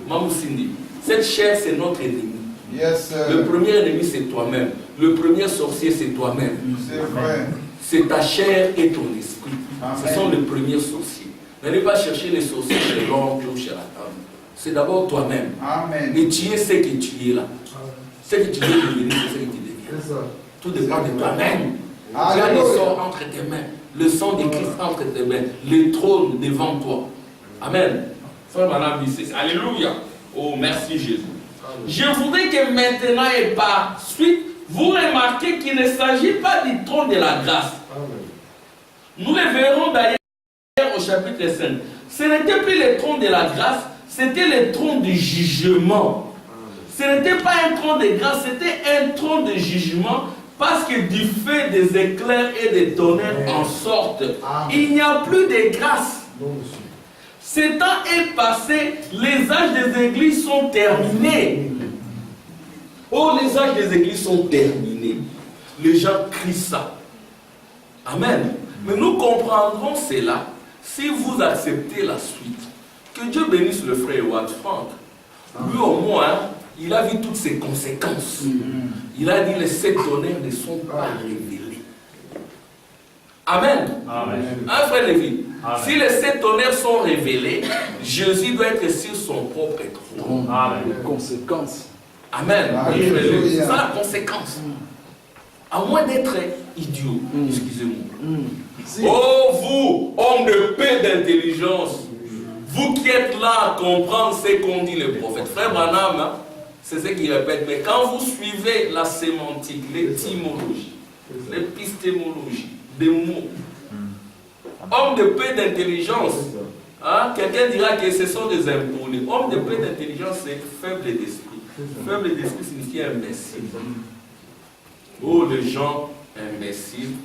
Maman Cindy. Cette chair c'est notre ennemi. Yes, sir. Le premier ennemi c'est toi-même. Le premier sorcier c'est toi-même. C'est vrai. C'est ta chair et ton esprit. Amen. Ce sont les premiers sorciers. N'allez pas chercher les sorciers chez l'oncle ou chez la tante. C'est d'abord toi-même. Amen. Et tu es ce que tu es là. Ce que tu veux devenir, c'est ce que tu deviens. Tout dépend de toi-même. Tu as le Alléluia. sort entre tes mains. Le sang de Christ entre tes mains. Le trône devant toi. Amen. Frère Madame Bissé. Alléluia. Oh, merci Jésus. Je voudrais que maintenant et par suite, vous remarquez qu'il ne s'agit pas du trône de la grâce. Nous le verrons d'ailleurs au chapitre 5. Ce n'était plus le trône de la grâce, c'était le trône du jugement. Ce n'était pas un trône de grâce, c'était un trône de jugement Parce que du fait des éclairs et des tonnerres en sortent, il n'y a plus de grâce. Non, monsieur. Ce temps est passé, les âges des églises sont terminés. Oh, les âges des églises sont terminés. Les gens crient ça. Amen. Mais nous comprendrons cela si vous acceptez la suite. Que Dieu bénisse le frère Watt Frank. Lui au moins, il a vu toutes ses conséquences. Il a dit les 7 tonnerres ne sont pas révélés. Amen. Amen. Hein, frère Lévi? Amen. Si les 7 tonnerres sont révélés, Jésus doit être sur son propre trône. Amen. Les conséquences. Amen. Amen. Oui, frère Lévi. C'est ça la conséquence. À moins d'être idiot, excusez-moi. Oh, vous, hommes de paix d'intelligence, vous qui êtes là à comprendre ce qu'ont dit les prophètes. Frère Branham, hein, c'est ce qu'il répète. Mais quand vous suivez la sémantique, l'étymologie, l'épistémologie, des mots, hommes de paix d'intelligence, hein, quelqu'un dira que ce sont des impolis. Hommes de paix d'intelligence, c'est faible d'esprit. Faible d'esprit signifie imbécile. Oh, les gens imbéciles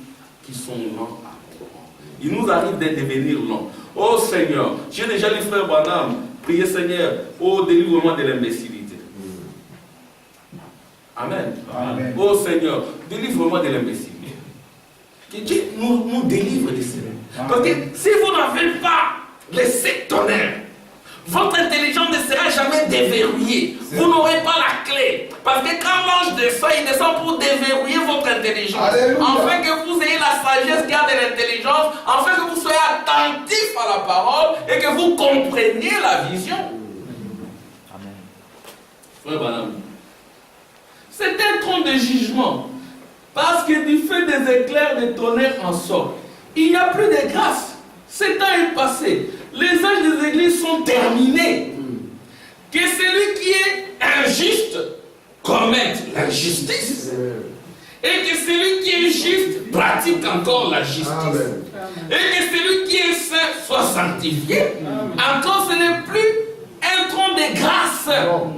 qui sont lents à comprendre. Il nous arrive de devenir lents. Oh Seigneur, j'ai déjà lu frère Branham, priez Seigneur, oh délivre-moi de l'imbécilité. Amen. Amen. Oh Seigneur, délivre-moi de l'imbécilité. Que Dieu nous délivre de cela. Parce que si vous n'avez pas les 7 tonnerres, votre intelligence ne sera jamais déverrouillée. Vous n'aurez pas la clé. Parce que quand l'ange descend, il descend pour déverrouiller votre intelligence. Alléluia. Afin que vous ayez la sagesse qui a de l'intelligence, afin que vous soyez attentif à la parole et que vous compreniez la vision. Amen. Frère Branham, c'est un trône de jugement. Parce que du fait des éclairs de tonnerre en sortent, il n'y a plus de grâce. Ce temps est passé. Les âges des églises sont terminés. Que celui qui est injuste commette l'injustice. Et que celui qui est juste pratique encore la justice. Amen. Et que celui qui est saint soit sanctifié. Encore, ce n'est plus un trône de grâce. Non.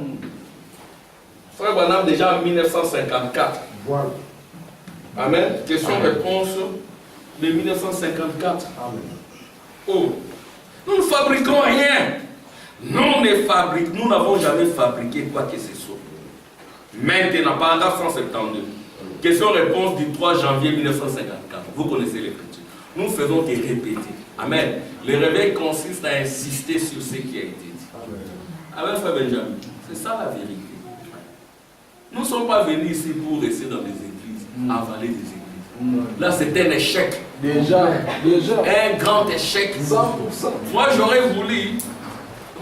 Frère Branham, déjà en 1954. Voilà. Amen. Question-réponse de 1954. Amen. Oh, nous ne fabriquons rien. Nous n'avons jamais fabriqué quoi que ce soit. Maintenant, paragraphe 172. Question-réponse du 3 janvier 1954. Vous connaissez l'écriture. Nous faisons que répéter. Amen. Le réveil consiste à insister sur ce qui a été dit. Amen, frère Benjamin. C'est ça la vérité. Nous ne sommes pas venus ici pour rester dans les églises, avaler des églises. Là, c'est un échec. Déjà. Un grand échec. 100%. Moi, j'aurais voulu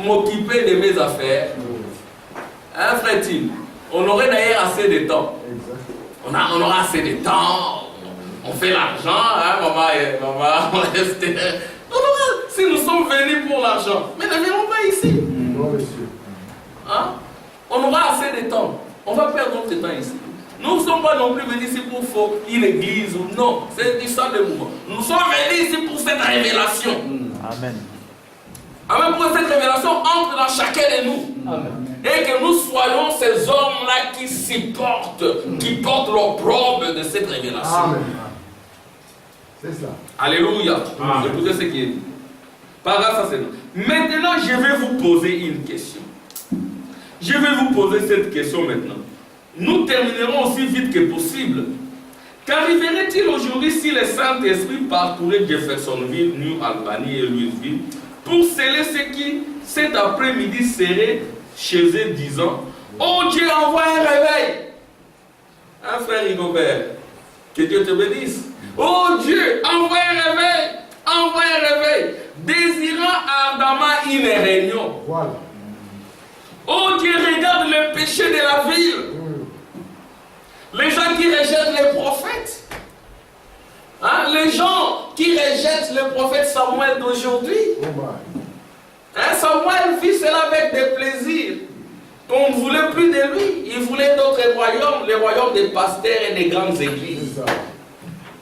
m'occuper de mes affaires. Hein, frère Tim? On aurait d'ailleurs assez de temps. On aura assez de temps. On fait l'argent. Hein, maman, on reste. Si nous sommes venus pour l'argent, mais ne venons pas ici. Non, monsieur. Hein? On aura assez de temps. On va perdre notre temps ici. Nous ne sommes pas non plus venus ici pour une église ou non. C'est du sang de mouvement. Nous sommes venus ici pour cette révélation. Amen. Amen. Pour cette révélation entre dans chacun de nous. Amen. Et que nous soyons ces hommes-là qui supportent, qui portent l'opprobre de cette révélation. Amen. C'est ça. Alléluia. Amen. Écoutez ce qui est dit. Paragraphe 107. Maintenant, je vais vous poser une question. Je vais vous poser cette question maintenant. Nous terminerons aussi vite que possible. Qu'arriverait-il aujourd'hui si le Saint-Esprit parcourait Jeffersonville, New Albany et Louisville pour sceller ce qui, cet après-midi, serait chez eux disant « Oh Dieu, envoie un réveil !» Hein, frère Rigobert, que Dieu te bénisse. « Oh Dieu, envoie un réveil ! Envoie un réveil ! Désirant ardemment une réunion. » Voilà. Oh Dieu, regarde le péché de la ville. Les gens qui rejettent les prophètes. Hein? Les gens qui rejettent le prophète Samuel d'aujourd'hui. Oh my. Hein? Samuel vit cela avec des plaisirs. On ne voulait plus de lui. Il voulait d'autres royaumes, les royaumes des pasteurs et des grandes églises. C'est ça.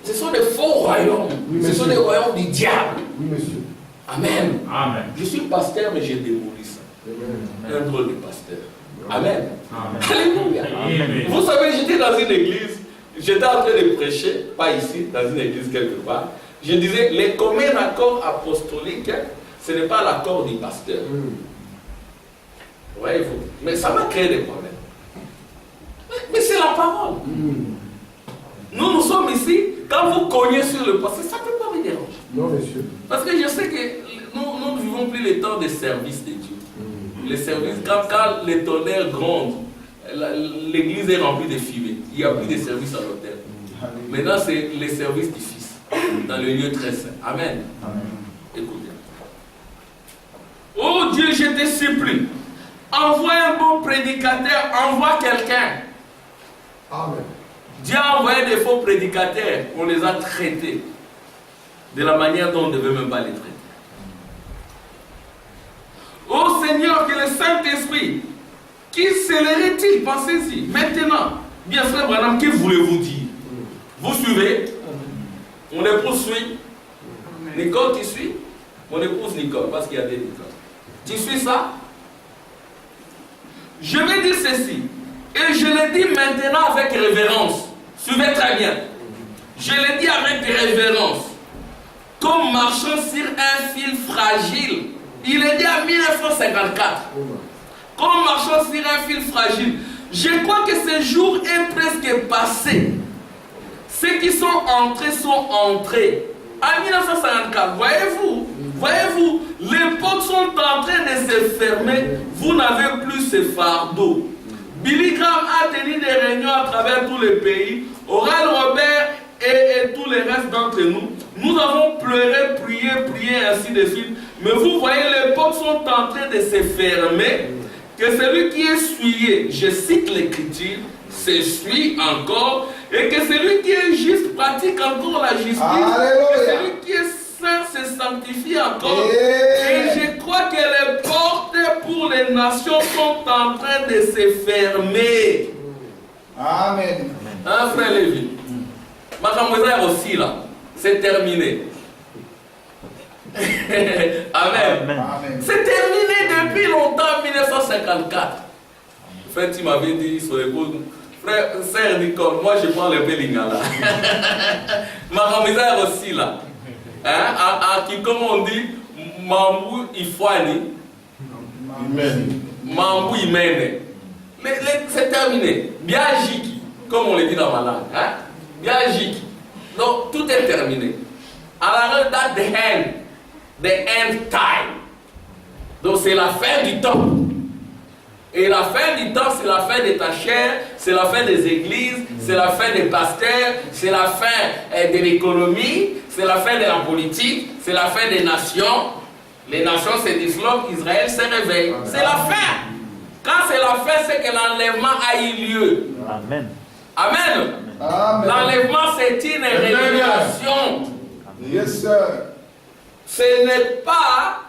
Ce sont des faux royaumes. Oui, Ce sont des royaumes du diable. Oui, monsieur. Amen. Amen. Je suis pasteur, mais j'ai démoli ça. Amen. Un drôle de pasteur. Amen. Amen. Alléluia. Amen. Vous savez, j'étais dans une église j'étais en train de prêcher, pas ici, dans une église quelque part. Je disais, les communs accords apostoliques, ce n'est pas l'accord du pasteur. Voyez-vous. Mais ça va créer des problèmes. Mais c'est la parole. Nous sommes ici, quand vous cognez sur le passé, ça ne peut pas me déranger. Non, monsieur. Parce que je sais que nous ne vivons plus les temps des services de Dieu. Les services, quand les tonnerres grondent, l'église est remplie de fumée. Il n'y a plus de services à l'autel. Maintenant, c'est les services du Fils, dans le lieu très saint. Amen. Écoutez. Oh Dieu, je te supplie, envoie un bon prédicateur, envoie quelqu'un. Amen. Dieu a envoyé des faux prédicateurs, on les a traités de la manière dont on ne devait même pas les traiter. Oh Seigneur, que le Saint-Esprit, qui célérait-il? Pensez-y. Maintenant, bien frère Branham, que voulez-vous dire? Vous suivez? Mon épouse suit. Nicole, tu suis? Mon épouse Nicole, parce qu'il y a des Nicole. Tu suis ça? Je vais dire ceci, et je le dis maintenant avec révérence. Suivez très bien. Je le dis avec révérence. Comme marchant sur un fil fragile. Il est dit en 1954. Comme marchant sur un fil fragile. Je crois que ce jour est presque passé. Ceux qui sont entrés. En 1954, voyez-vous, les portes sont en train de se fermer. Vous n'avez plus ce fardeau. Billy Graham a tenu des réunions à travers tous les pays. Oral Robert et tous les restes d'entre nous. Nous avons pleuré, prié, ainsi de suite. Mais vous voyez, les portes sont en train de se fermer. Que celui qui est souillé, je cite l'écriture, s'essuie encore. Et que celui qui est juste pratique encore la justice. Alléluia. Que celui qui est saint se sanctifie encore. Et je crois que les portes pour les nations sont en train de se fermer. Amen. Hein, frère Lévi? Ma camarade aussi là, c'est terminé. Amen. Amen. C'est terminé depuis longtemps, 1954. Frère, tu m'avais dit sur l'épaule, frère, sœur Nicole, moi je prends le peu lingala. Ma camarade aussi là. Hein, qui, comme on dit, Mambu Ifwani. Mambu Imene. C'est terminé. Biagiki, comme on le dit dans ma langue. Hein? Biagiki. Donc tout est terminé. Alors that the end time. Donc c'est la fin du temps. Et la fin du temps, c'est la fin de ta chair, c'est la fin des églises, c'est la fin des pasteurs, c'est la fin de l'économie, c'est la fin de la politique, c'est la fin des nations. Les nations se disloquent, Israël se réveille. C'est la fin. Quand c'est la fin, c'est que l'enlèvement a eu lieu. Amen. Amen. Amen. L'enlèvement, c'est une révélation. Yes, sir. Ce n'est pas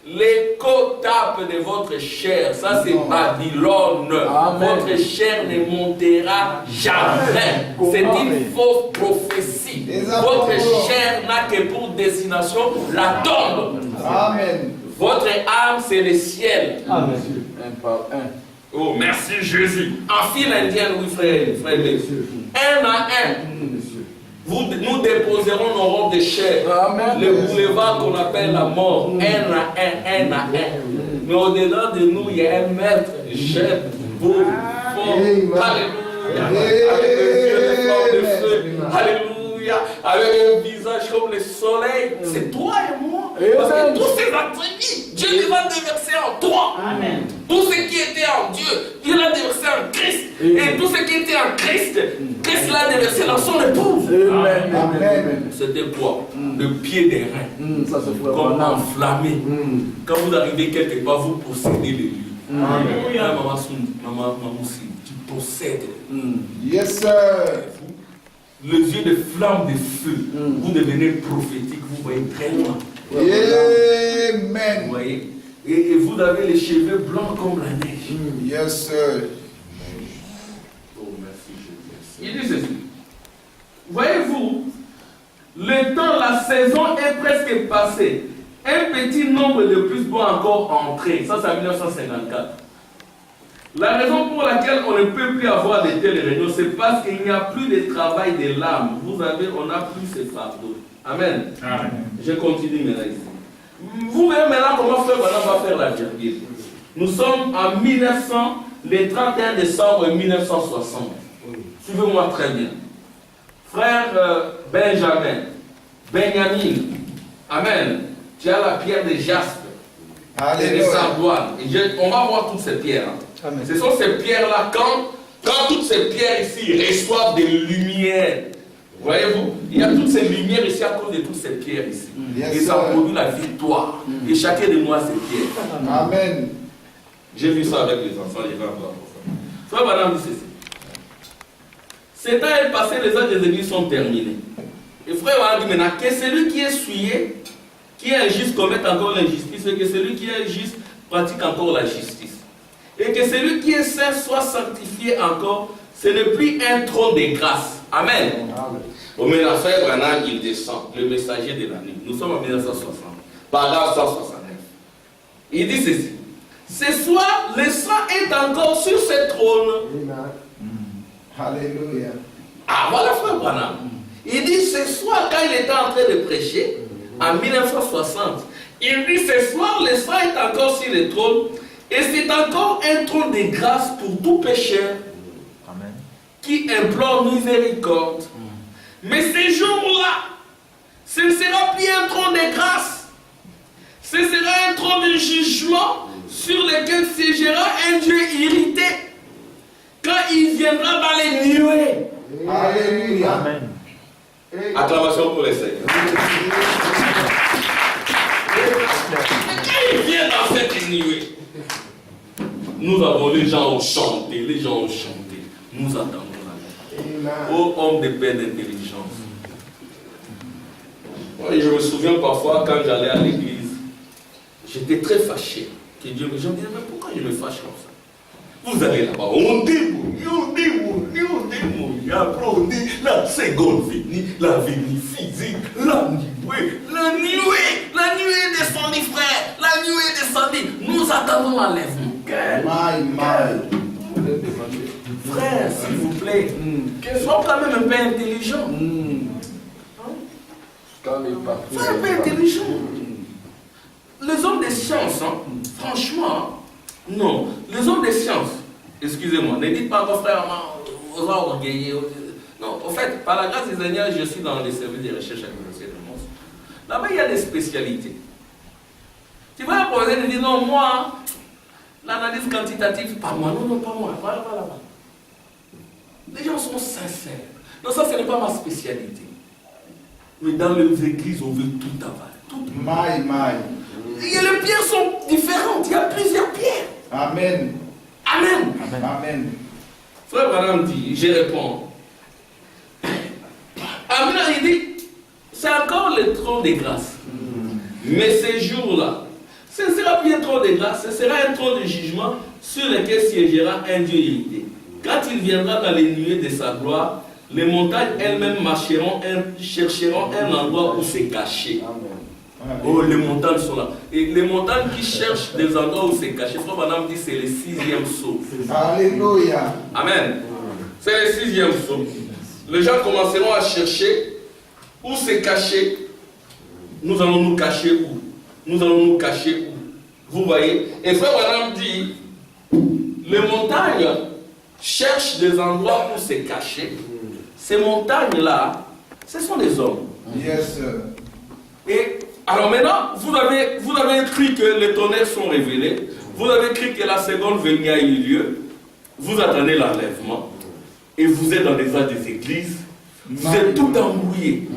l'éco-tape de votre chair. Ça, c'est Babylone. Amen. Votre chair ne montera jamais. C'est une fausse prophétie. Votre chair n'a que pour destination la tombe. Amen. Votre âme, c'est le ciel. Amen. Un par un. Oh, merci Jésus. En file indienne, oui, frère Lévi. Un à un. Nous déposerons nos robes de chair. Amen. Le boulevard qu'on appelle la mort. Un à un. Mais au-delà de nous, il y a un maître. Chef, beau, fort. Alléluia. Avec des yeux de flamme de feu. Alléluia. Avec un visage comme le soleil. C'est toi et moi. Parce que tous ces attributs, Dieu les a déversés en toi. Amen. Tout ce qui était en Dieu, Dieu l'a déversé en Christ. Et tout ce qui était en Christ, Christ l'a déversé dans son épouse. Amen. Amen. C'était quoi? Le pied des reins. Ça se fait Comme vraiment. enflammé. Quand vous arrivez quelque part, vous possédez les lieux. Alléluia. Maman Moussi, tu possèdes. Yes, sir. Les yeux de flamme de feu, vous devenez prophétique, vous voyez très loin. Vous Amen. voyez? Et vous avez les cheveux blancs comme la neige. Yes, sir. Oh, merci Jésus. Il dit ceci. Voyez-vous, le temps, la saison est presque passée. Un petit nombre de plus vont encore entrer. Ça, c'est en 1954. La raison pour laquelle on ne peut plus avoir de telles réunions, c'est parce qu'il n'y a plus de travail de l'âme. On n'a plus ce fardeau. Amen. Amen. Je continue maintenant ici. Vous voyez maintenant comment Frère Branham va faire la virgule. Nous sommes en 1900, le 31 décembre 1960. Suivez-moi très bien. Frère Benjamin, Amen. Tu as la pierre de jaspe et de sardoine. On va voir toutes ces pierres. Amen. Ce sont ces pierres-là, quand toutes ces pierres ici reçoivent des lumières, voyez-vous, il y a toutes ces lumières ici à cause de toutes ces pierres ici. Yes, et ça produit la victoire. Et chacun de nous a ses pierres. Amen. J'ai vu ça avec les enfants, les gens. Frère Branham dit ceci. Ces temps est passé, les âges des églises sont terminés. Et Frère Branham dit maintenant que celui qui est souillé, qui est injuste, commette encore l'injustice, et que celui qui est juste pratique encore la justice. Et que celui qui est saint soit sanctifié encore, ce n'est plus un trône de grâce. Amen. Au maintenant, Frère Branham, il descend, le messager de la nuit. Nous sommes en 1960, paragraphe 169. Il dit ceci. Ce soir, le sang est encore sur ce trône. Alléluia. Ah, voilà Frère Branham. Il dit ce soir, quand il était en train de prêcher, en 1960, il dit ce soir, le sang est encore sur le trône. Et c'est encore un trône de grâce pour tout pécheur. Amen. Qui implore miséricorde. Mais ces jours-là, ce ne sera plus un trône de grâce. Ce sera un trône de jugement sur lequel siégera un Dieu irrité quand il viendra dans les nuées. Alléluia. Amen. Acclamation pour les Seigneurs. Quand il vient dans cette nuée, nous avons, les gens ont chanté, nous attendons la lettre. Ô homme de paix d'intelligence. Je me souviens parfois quand j'allais à l'église, j'étais très fâché. Que Dieu me disait, mais pourquoi je me fâche comme ça? Vous allez là-bas, on démouille, après on dit la seconde venue, la venue physique, la nuée descendue, frère, la nuée descendue. Nous attendons l'enlèvement. Frère, s'il vous plaît, sois quand même un peu intelligent. Sois un peu intelligent. Les hommes de science, franchement, non. Les hommes de science, excusez-moi, ne dites pas vos frères, aux orgueillés. Non, en fait, par la grâce des Seigneur, je suis dans les services de recherche à l'Université de Mons. Là-bas, il y a des spécialités. Tu vas poser et dire, non, moi, l'analyse quantitative, pas moi, non, pas moi, voilà. Les gens sont sincères. Non, ça, ce n'est pas ma spécialité. Mais dans les églises, on veut tout avaler. Tout. Et les pierres sont différentes. Il y a plusieurs pierres. Amen. Frère Branham dit, je réponds. Amen, il dit, c'est encore le trône de grâce. Mais ces jours-là, ce ne sera plus un trône de grâce, ce sera un trône de jugement sur lequel siégera un Dieu irrité. Quand il viendra dans les nuées de sa gloire, les montagnes elles-mêmes chercheront un endroit où se cacher. Oh, les montagnes sont là. Et les montagnes qui cherchent des endroits où se cacher, Frère Branham dit c'est le 6e saut. Alléluia. Amen. C'est le 6e saut. Les gens commenceront à chercher où se cacher. Nous allons nous cacher où? Vous voyez? Et Frère Branham dit, les montagnes cherchent des endroits où se cacher. Ces montagnes-là, ce sont des hommes. Yes, sir. Et alors maintenant, vous avez cru que les tonnerres sont révélés. Vous avez cru que la seconde venue a eu lieu. Vous attendez l'enlèvement. Et vous êtes dans les âges des églises. Vous êtes tout embrouillés.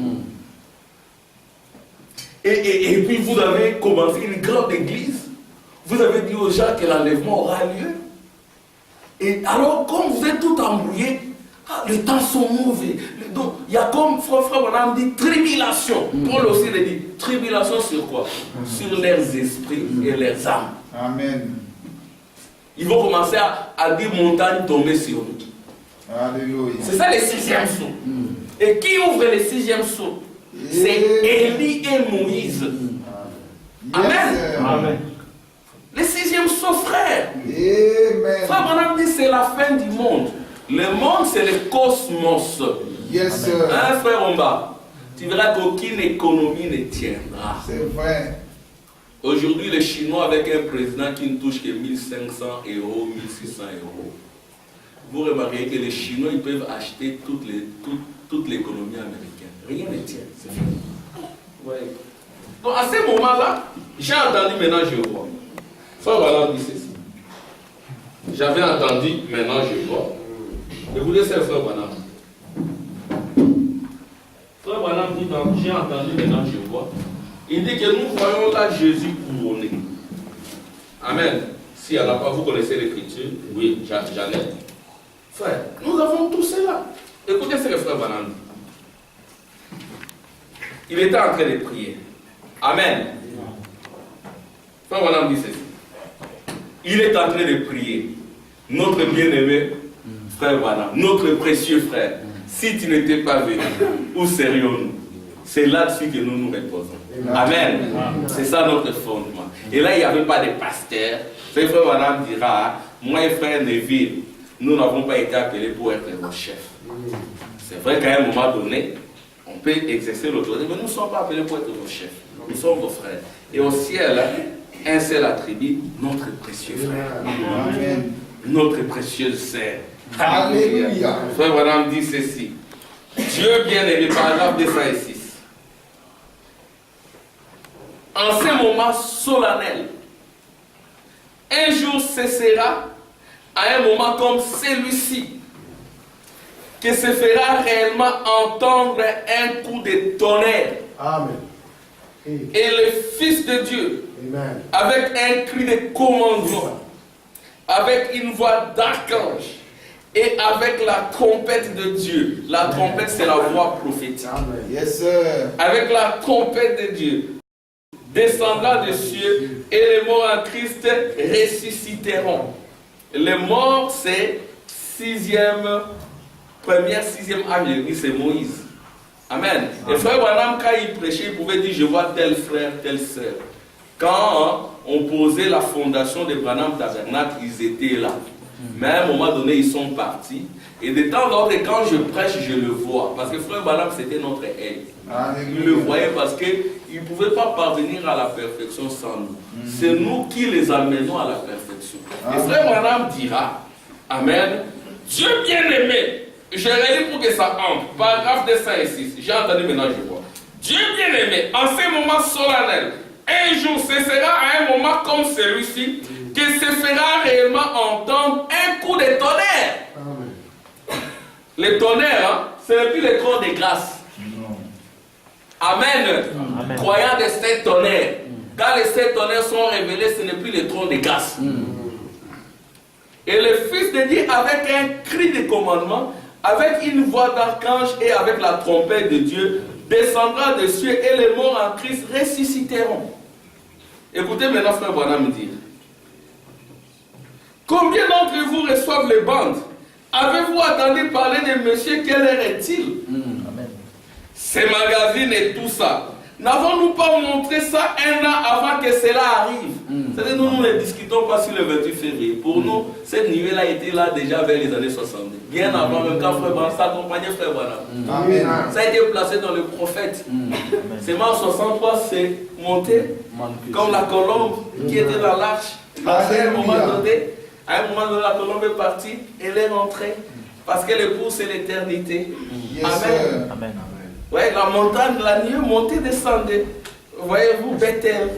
Et puis vous avez commencé une grande église. Vous avez dit aux gens que l'enlèvement aura lieu. Et alors, comme vous êtes tout embrouillés, les temps sont mauvais. Donc, il y a comme Frère Branham dit tribulation. Paul aussi le dit. Tribulation sur quoi? Sur leurs esprits et leurs âmes. Amen. Ils vont commencer à dire montagne tomber sur nous. Alléluia. C'est ça le 6e saut. Et qui ouvre le 6e saut? C'est Élie et Moïse. Amen. Amen. Le 6e saut, frère. Amen. Frère Branham dit c'est la fin du monde. Le monde, c'est le cosmos. Yes, sir. Hein, frère Omba? Tu verras qu'aucune économie ne tiendra. C'est vrai. Aujourd'hui, les Chinois avec un président qui ne touche que 1500 €, 1600 €. Vous remarquez que les Chinois, ils peuvent acheter toute l'économie américaine. Rien ne tient. C'est fini. Ouais. Donc à ce moment-là, j'ai entendu, maintenant je vois. Frère Branham dit ceci. J'avais entendu, maintenant je vois. Écoutez, c'est frère Branham. Frère Branham dit, j'ai entendu, maintenant je vois. Il dit que nous voyons là Jésus couronné. Amen. S'il n'y en a pas, vous connaissez l'écriture? Oui, j'en ai. Frère, nous avons tout cela. Écoutez ce que frère Branham dit. Il était en train de prier. Amen. Frère Branham dit ceci. Il est en train de prier. Notre bien-aimé frère Branham, notre précieux frère, si tu n'étais pas venu, où serions-nous? C'est là-dessus que nous nous reposons. Amen. C'est ça notre fondement. Et là, il n'y avait pas de pasteur. Frère Branham dira, moi et frère Neville, nous n'avons pas été appelés pour être vos chefs. C'est vrai qu'à un moment donné, on peut exercer l'autorité, mais nous ne sommes pas appelés pour être vos chefs. Nous sommes vos frères. Et au ciel, un seul attribut, notre précieux frère. Amen. Notre précieuse sœur. Alléluia. Frère Branham dit ceci. Dieu bien-aimé, paragraphe 206. En ce moment solennel, un jour cessera à un moment comme celui-ci, que se fera réellement entendre un coup de tonnerre. Amen. Et le Fils de Dieu, Amen. avec un cri de commandement, avec une voix d'archange et avec la trompette de Dieu. La trompette, c'est la voix prophétique. Amen. Yes, sir. Avec la trompette de Dieu, descendra des cieux et les morts en Christ ressusciteront. Les morts, c'est première, sixième âge de l'Église, c'est Moïse. Amen. Et frère Branham, quand il prêchait, il pouvait dire, je vois tel frère, telle sœur. Quand on posait la fondation de Branham Tabernacle, ils étaient là. Mais à un moment donné, ils sont partis. Et de temps en temps, quand je prêche, je le vois. Parce que frère Branham, c'était notre aide. Il le voyait parce qu'ils ne pouvaient pas parvenir à la perfection sans nous. C'est nous qui les amenons à la perfection. Et frère Branham dira, Amen, Dieu bien-aimé, je relis pour que ça entre. Paragraphe 206. J'ai entendu, maintenant je vois. Dieu bien-aimé, en ce moment solennel, un jour cessera à un moment comme celui-ci, que se fera réellement entendre un coup de tonnerre. Amen. Le tonnerre, hein, ce n'est plus le trône de grâce. Amen. Amen. Croyant des sept tonnerres. Quand les sept tonnerres sont révélés, ce n'est plus le trône de grâce. Et le Fils de Dieu, avec un cri de commandement, avec une voix d'archange et avec la trompette de Dieu, descendra des cieux et les morts en Christ ressusciteront. Écoutez maintenant frère Branham dire. Combien d'entre vous reçoivent les bandes? Avez-vous entendu parler de monsieur, quelle heure est-il? Amen. Ces magazines et tout ça. N'avons-nous pas montré ça un an avant que cela arrive? C'est-à-dire nous ne discutons pas sur le 28 février. Pour nous, cette nouvelle-là était là déjà vers les années 60. Bien avant, même quand frère Branham s'accompagnait frère Branham. Amen. Ça a été placé dans le prophète. C'est en 63, c'est monté comme la colombe qui était dans l'arche. À un moment donné, la colombe est partie, elle est rentrée. Parce que l'épouse, c'est l'éternité. Yes, Amen. sir. Amen. Ouais, la montagne, la nuée montait, descendait. Voyez-vous, Bethel,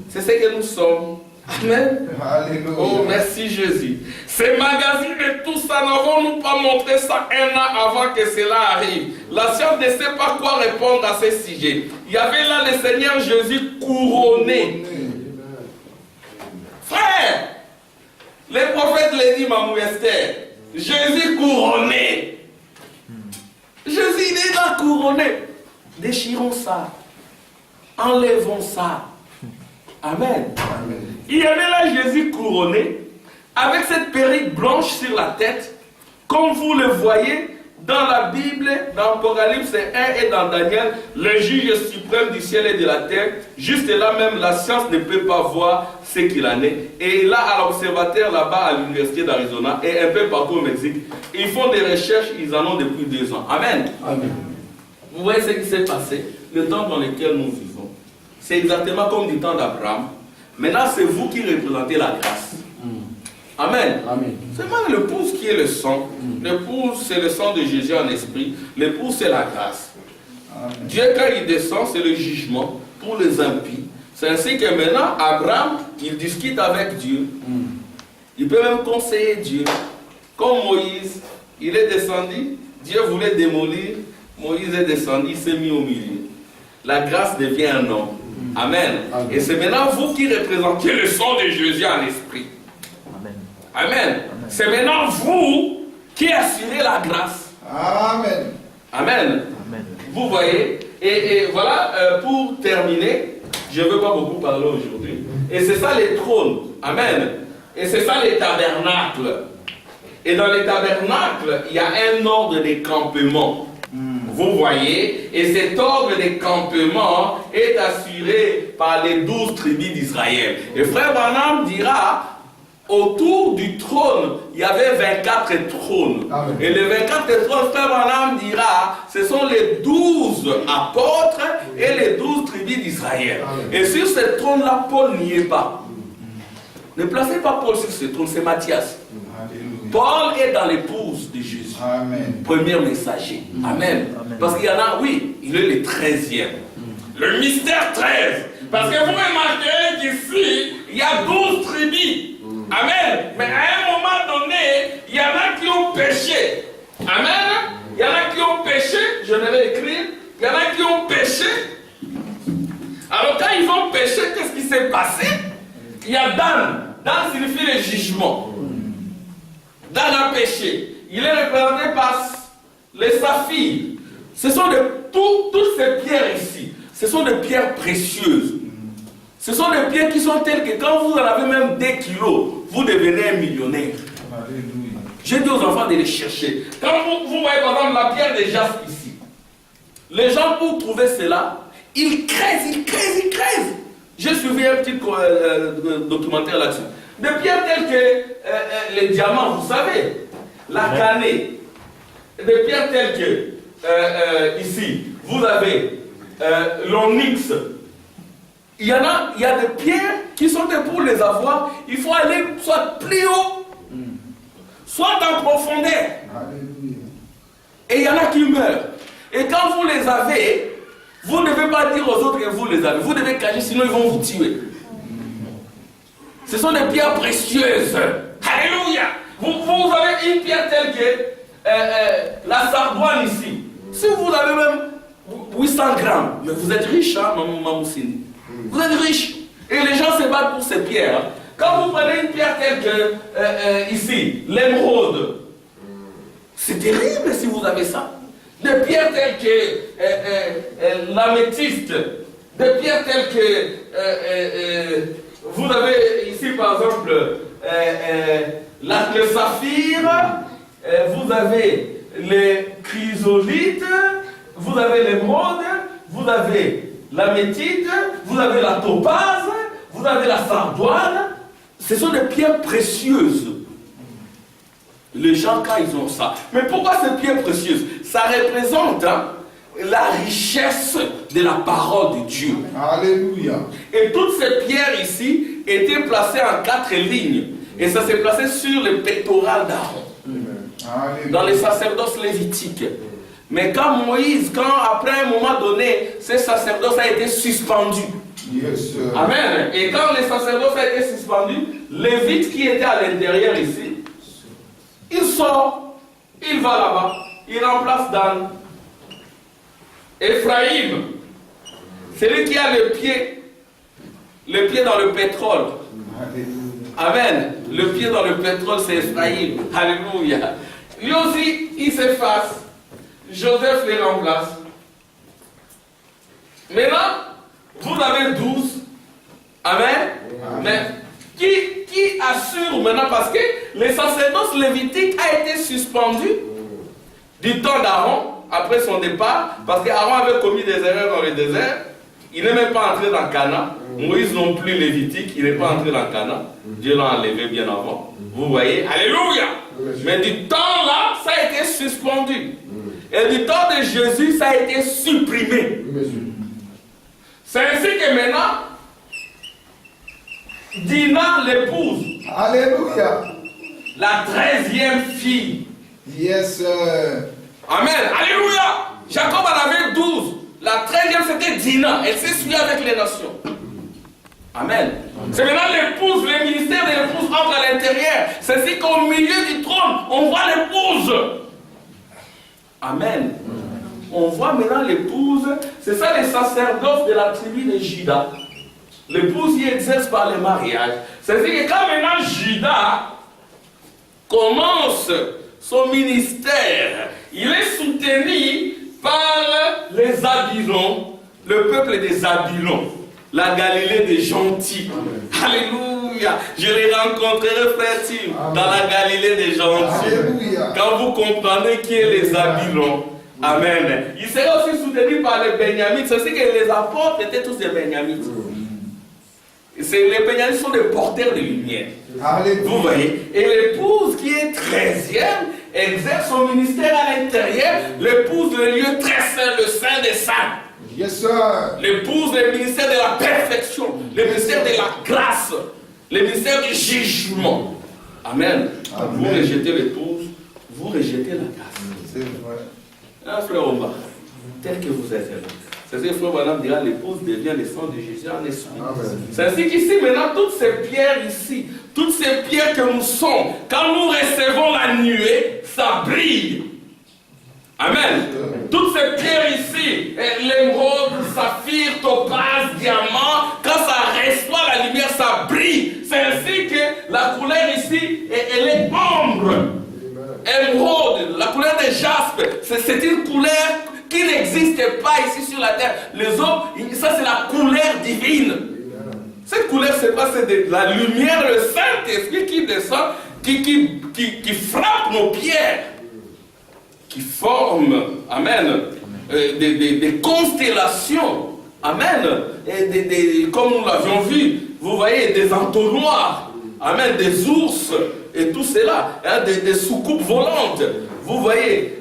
c'est ce que nous sommes. Amen. Alléluia. Oh, merci Jésus. Ces magazines et tout ça, n'avons-nous pas montré ça un an avant que cela arrive? La science ne sait pas quoi répondre à ce sujet. Il y avait là le Seigneur Jésus couronné. Frère, les prophètes l'ont dit, Mamou Esther, Jésus couronné. Jésus, il est là couronné. Déchirons ça. Enlevons ça. Amen. Il y avait là Jésus couronné, avec cette perruque blanche sur la tête, comme vous le voyez dans la Bible, dans Apocalypse 1 et dans Daniel, le juge suprême du ciel et de la terre, juste là même, la science ne peut pas voir ce qu'il en est. Et là, à l'observateur là-bas à l'université d'Arizona et un peu partout au Mexique, ils font des recherches, ils en ont depuis 2 ans. Amen. Amen. Vous voyez ce qui s'est passé, le temps dans lequel nous vivons. C'est exactement comme du temps d'Abraham. Maintenant, c'est vous qui représentez la grâce. Amen. Amen. C'est même l'épouse qui est le sang. L'épouse, c'est le sang de Jésus en esprit. L'épouse, c'est la grâce. Amen. Dieu, quand il descend, c'est le jugement pour les impies. C'est ainsi que maintenant, Abraham, il discute avec Dieu. Il peut même conseiller Dieu. Comme Moïse, il est descendu, Dieu voulait démolir, Moïse est descendu, il s'est mis au milieu. La grâce devient un homme. Amen. Amen. Et c'est maintenant vous qui représentez le sang de Jésus en esprit. Amen. Amen. C'est maintenant vous qui assurez la grâce. Amen. Amen. Amen. Vous voyez. Et voilà, pour terminer, je ne veux pas beaucoup parler aujourd'hui. Et c'est ça les trônes. Amen. Et c'est ça les tabernacles. Et dans les tabernacles, il y a un ordre de campement. Vous voyez, et cet ordre de campement est assuré par les 12 tribus d'Israël. Et Frère Branham dira, autour du trône, il y avait 24 trônes. Amen. Et les 24 trônes, Frère Branham dira, ce sont les 12 apôtres et les 12 tribus d'Israël. Et sur ce trône-là, Paul n'y est pas. Ne placez pas Paul sur ce trône, c'est Matthias. Alléluia. Paul est dans l'épouse de Jésus. Amen. Premier messager. Amen. Amen. Parce qu'il y en a, oui, il est le 13e. Le mystère 13. Parce que vous remarquerez qu'ici, il y a 12 tribus. Amen. Mais à un moment donné, il y en a qui ont péché. Amen. Il y en a qui ont péché. Je vais écrire. Il y en a qui ont péché. Alors quand ils ont péché, qu'est-ce qui s'est passé? Il y a Dan. Dan signifie le jugement. Dan a péché. Il est représenté par les saphirs. Ce sont toutes ces pierres ici. Ce sont des pierres précieuses. Ce sont des pierres qui sont telles que quand vous en avez même 2 kilos, vous devenez un millionnaire. Alléluia. J'ai dit aux enfants de les chercher. Quand vous voyez par exemple la pierre de jaspe ici, les gens pour trouver cela, ils creusent. J'ai suivi un petit documentaire là-dessus. Des pierres telles que les diamants, vous savez, la cannée. Des pierres telles que ici, vous avez l'onyx. Il y a des pierres qui sont pour les avoir, il faut aller soit plus haut, soit en profondeur. Alléluia. Et il y en a qui meurent. Et quand vous les avez, vous ne devez pas dire aux autres que vous les avez. Vous devez cacher, sinon ils vont vous tuer. Ce sont des pierres précieuses. Alléluia. Vous avez une pierre telle que la sardoine ici. Si vous avez même 800 grammes, mais vous êtes riche, hein, Mamoussini. Vous êtes riche. Et les gens se battent pour ces pierres. Hein. Quand vous prenez une pierre telle que ici, l'émeraude, c'est terrible si vous avez ça. Des pierres telles que l'améthyste, des pierres telles que vous avez ici par exemple le saphir, vous avez les chrysolites, vous avez l'émeraude, vous avez l'améthyste, vous avez la topaze, vous avez la sardoine. Ce sont des pierres précieuses. Les gens, quand ils ont ça. Mais pourquoi ces pierres précieuses? Ça représente la richesse de la parole de Dieu. Alléluia. Et toutes ces pierres ici étaient placées en 4 lignes. Et ça s'est placé sur le pectoral d'Aaron. Alléluia. Dans les sacerdoces lévitiques. Mais quand Moïse, après un moment donné, ce sacerdoce a été suspendu. Yes, sir. Amen. Et quand le sacerdoce a été suspendu, Lévite qui était à l'intérieur ici, il sort, il va là-bas, il remplace Dan. Ephraïm, celui qui a le pied dans le pétrole. Alléluia. Amen. Le pied dans le pétrole, c'est Ephraïm. Alléluia. Lui aussi, il s'efface. Joseph les remplace. Maintenant, vous avez 12. Amen. Mais qui assure maintenant, parce que le sacerdoce lévitique a été suspendu. Du temps d'Aaron, après son départ, parce qu'Aaron avait commis des erreurs dans le désert, il n'est même pas entré dans Canaan. Moïse non plus lévitique, il n'est pas entré dans Canaan. Dieu l'a enlevé bien avant. Vous voyez, alléluia. Mais du temps là, ça a été suspendu. Et du temps de Jésus, ça a été supprimé. C'est ainsi que maintenant, Dina l'épouse, Alléluia. la 13e fille. Yes, sir. Amen. Alléluia. Jacob en avait 12. La 13e c'était Dina. Elle s'est suivie avec les nations. Amen. C'est maintenant l'épouse, le ministère de l'épouse entre à l'intérieur. C'est ainsi qu'au milieu du trône, on voit l'épouse. Amen. On voit maintenant l'épouse. C'est ça les sacerdoces de la tribu de Juda. L'épouse y exerce par le mariage. C'est-à-dire que quand maintenant Juda commence son ministère, il est soutenu par les Abilons, le peuple des Abilons, la Galilée des gentils. Alléluia. Je les rencontrerai, frère Tim, dans la Galilée des gentils. Alléluia. Quand vous comprenez qui est les Abilons. Amen. Il sera aussi soutenu par les Benyamites. C'est aussi que les apôtres étaient tous des Benyamites. Les Benyamites sont des porteurs de lumière. Alléluia. Vous voyez. Et l'épouse qui est 13e exerce son ministère à l'intérieur. L'épouse le lieu très saint, le saint des saints. Yes, sir. L'épouse le ministère de la perfection, le ministère de la grâce, le ministère du jugement. Amen. Vous rejetez l'épouse, vous rejetez la grâce. C'est vrai. Ah, frère Omar, tel que vous êtes là. C'est ce que frère Madame dira, l'épouse devient le sang de Jésus en esprit. C'est ainsi qu'ici, maintenant, toutes ces pierres ici, toutes ces pierres que nous sommes, quand nous recevons la nuée, ça brille. Amen. Toutes ces pierres ici, l'émeraude, saphir, topaz, diamant, quand ça reçoit la lumière, ça brille. C'est ainsi que la couleur ici, elle est ombre. Émeraude, la couleur de jaspe, c'est une couleur qui n'existe pas ici sur la terre. Les autres, ça c'est la couleur divine. Cette couleur, c'est pas, c'est de la lumière, le Saint-Esprit qui descend, qui frappe nos pierres, qui forme, amen, des constellations, amen, et comme nous l'avions vu, vous voyez, des entonnoirs, amen, des ours, et tout cela, hein, des soucoupes volantes, vous voyez,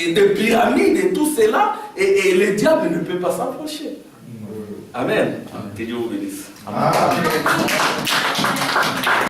et des pyramides, et tout cela, et le diable ne peut pas s'approcher. Amen. Que Dieu vous bénisse. Amen.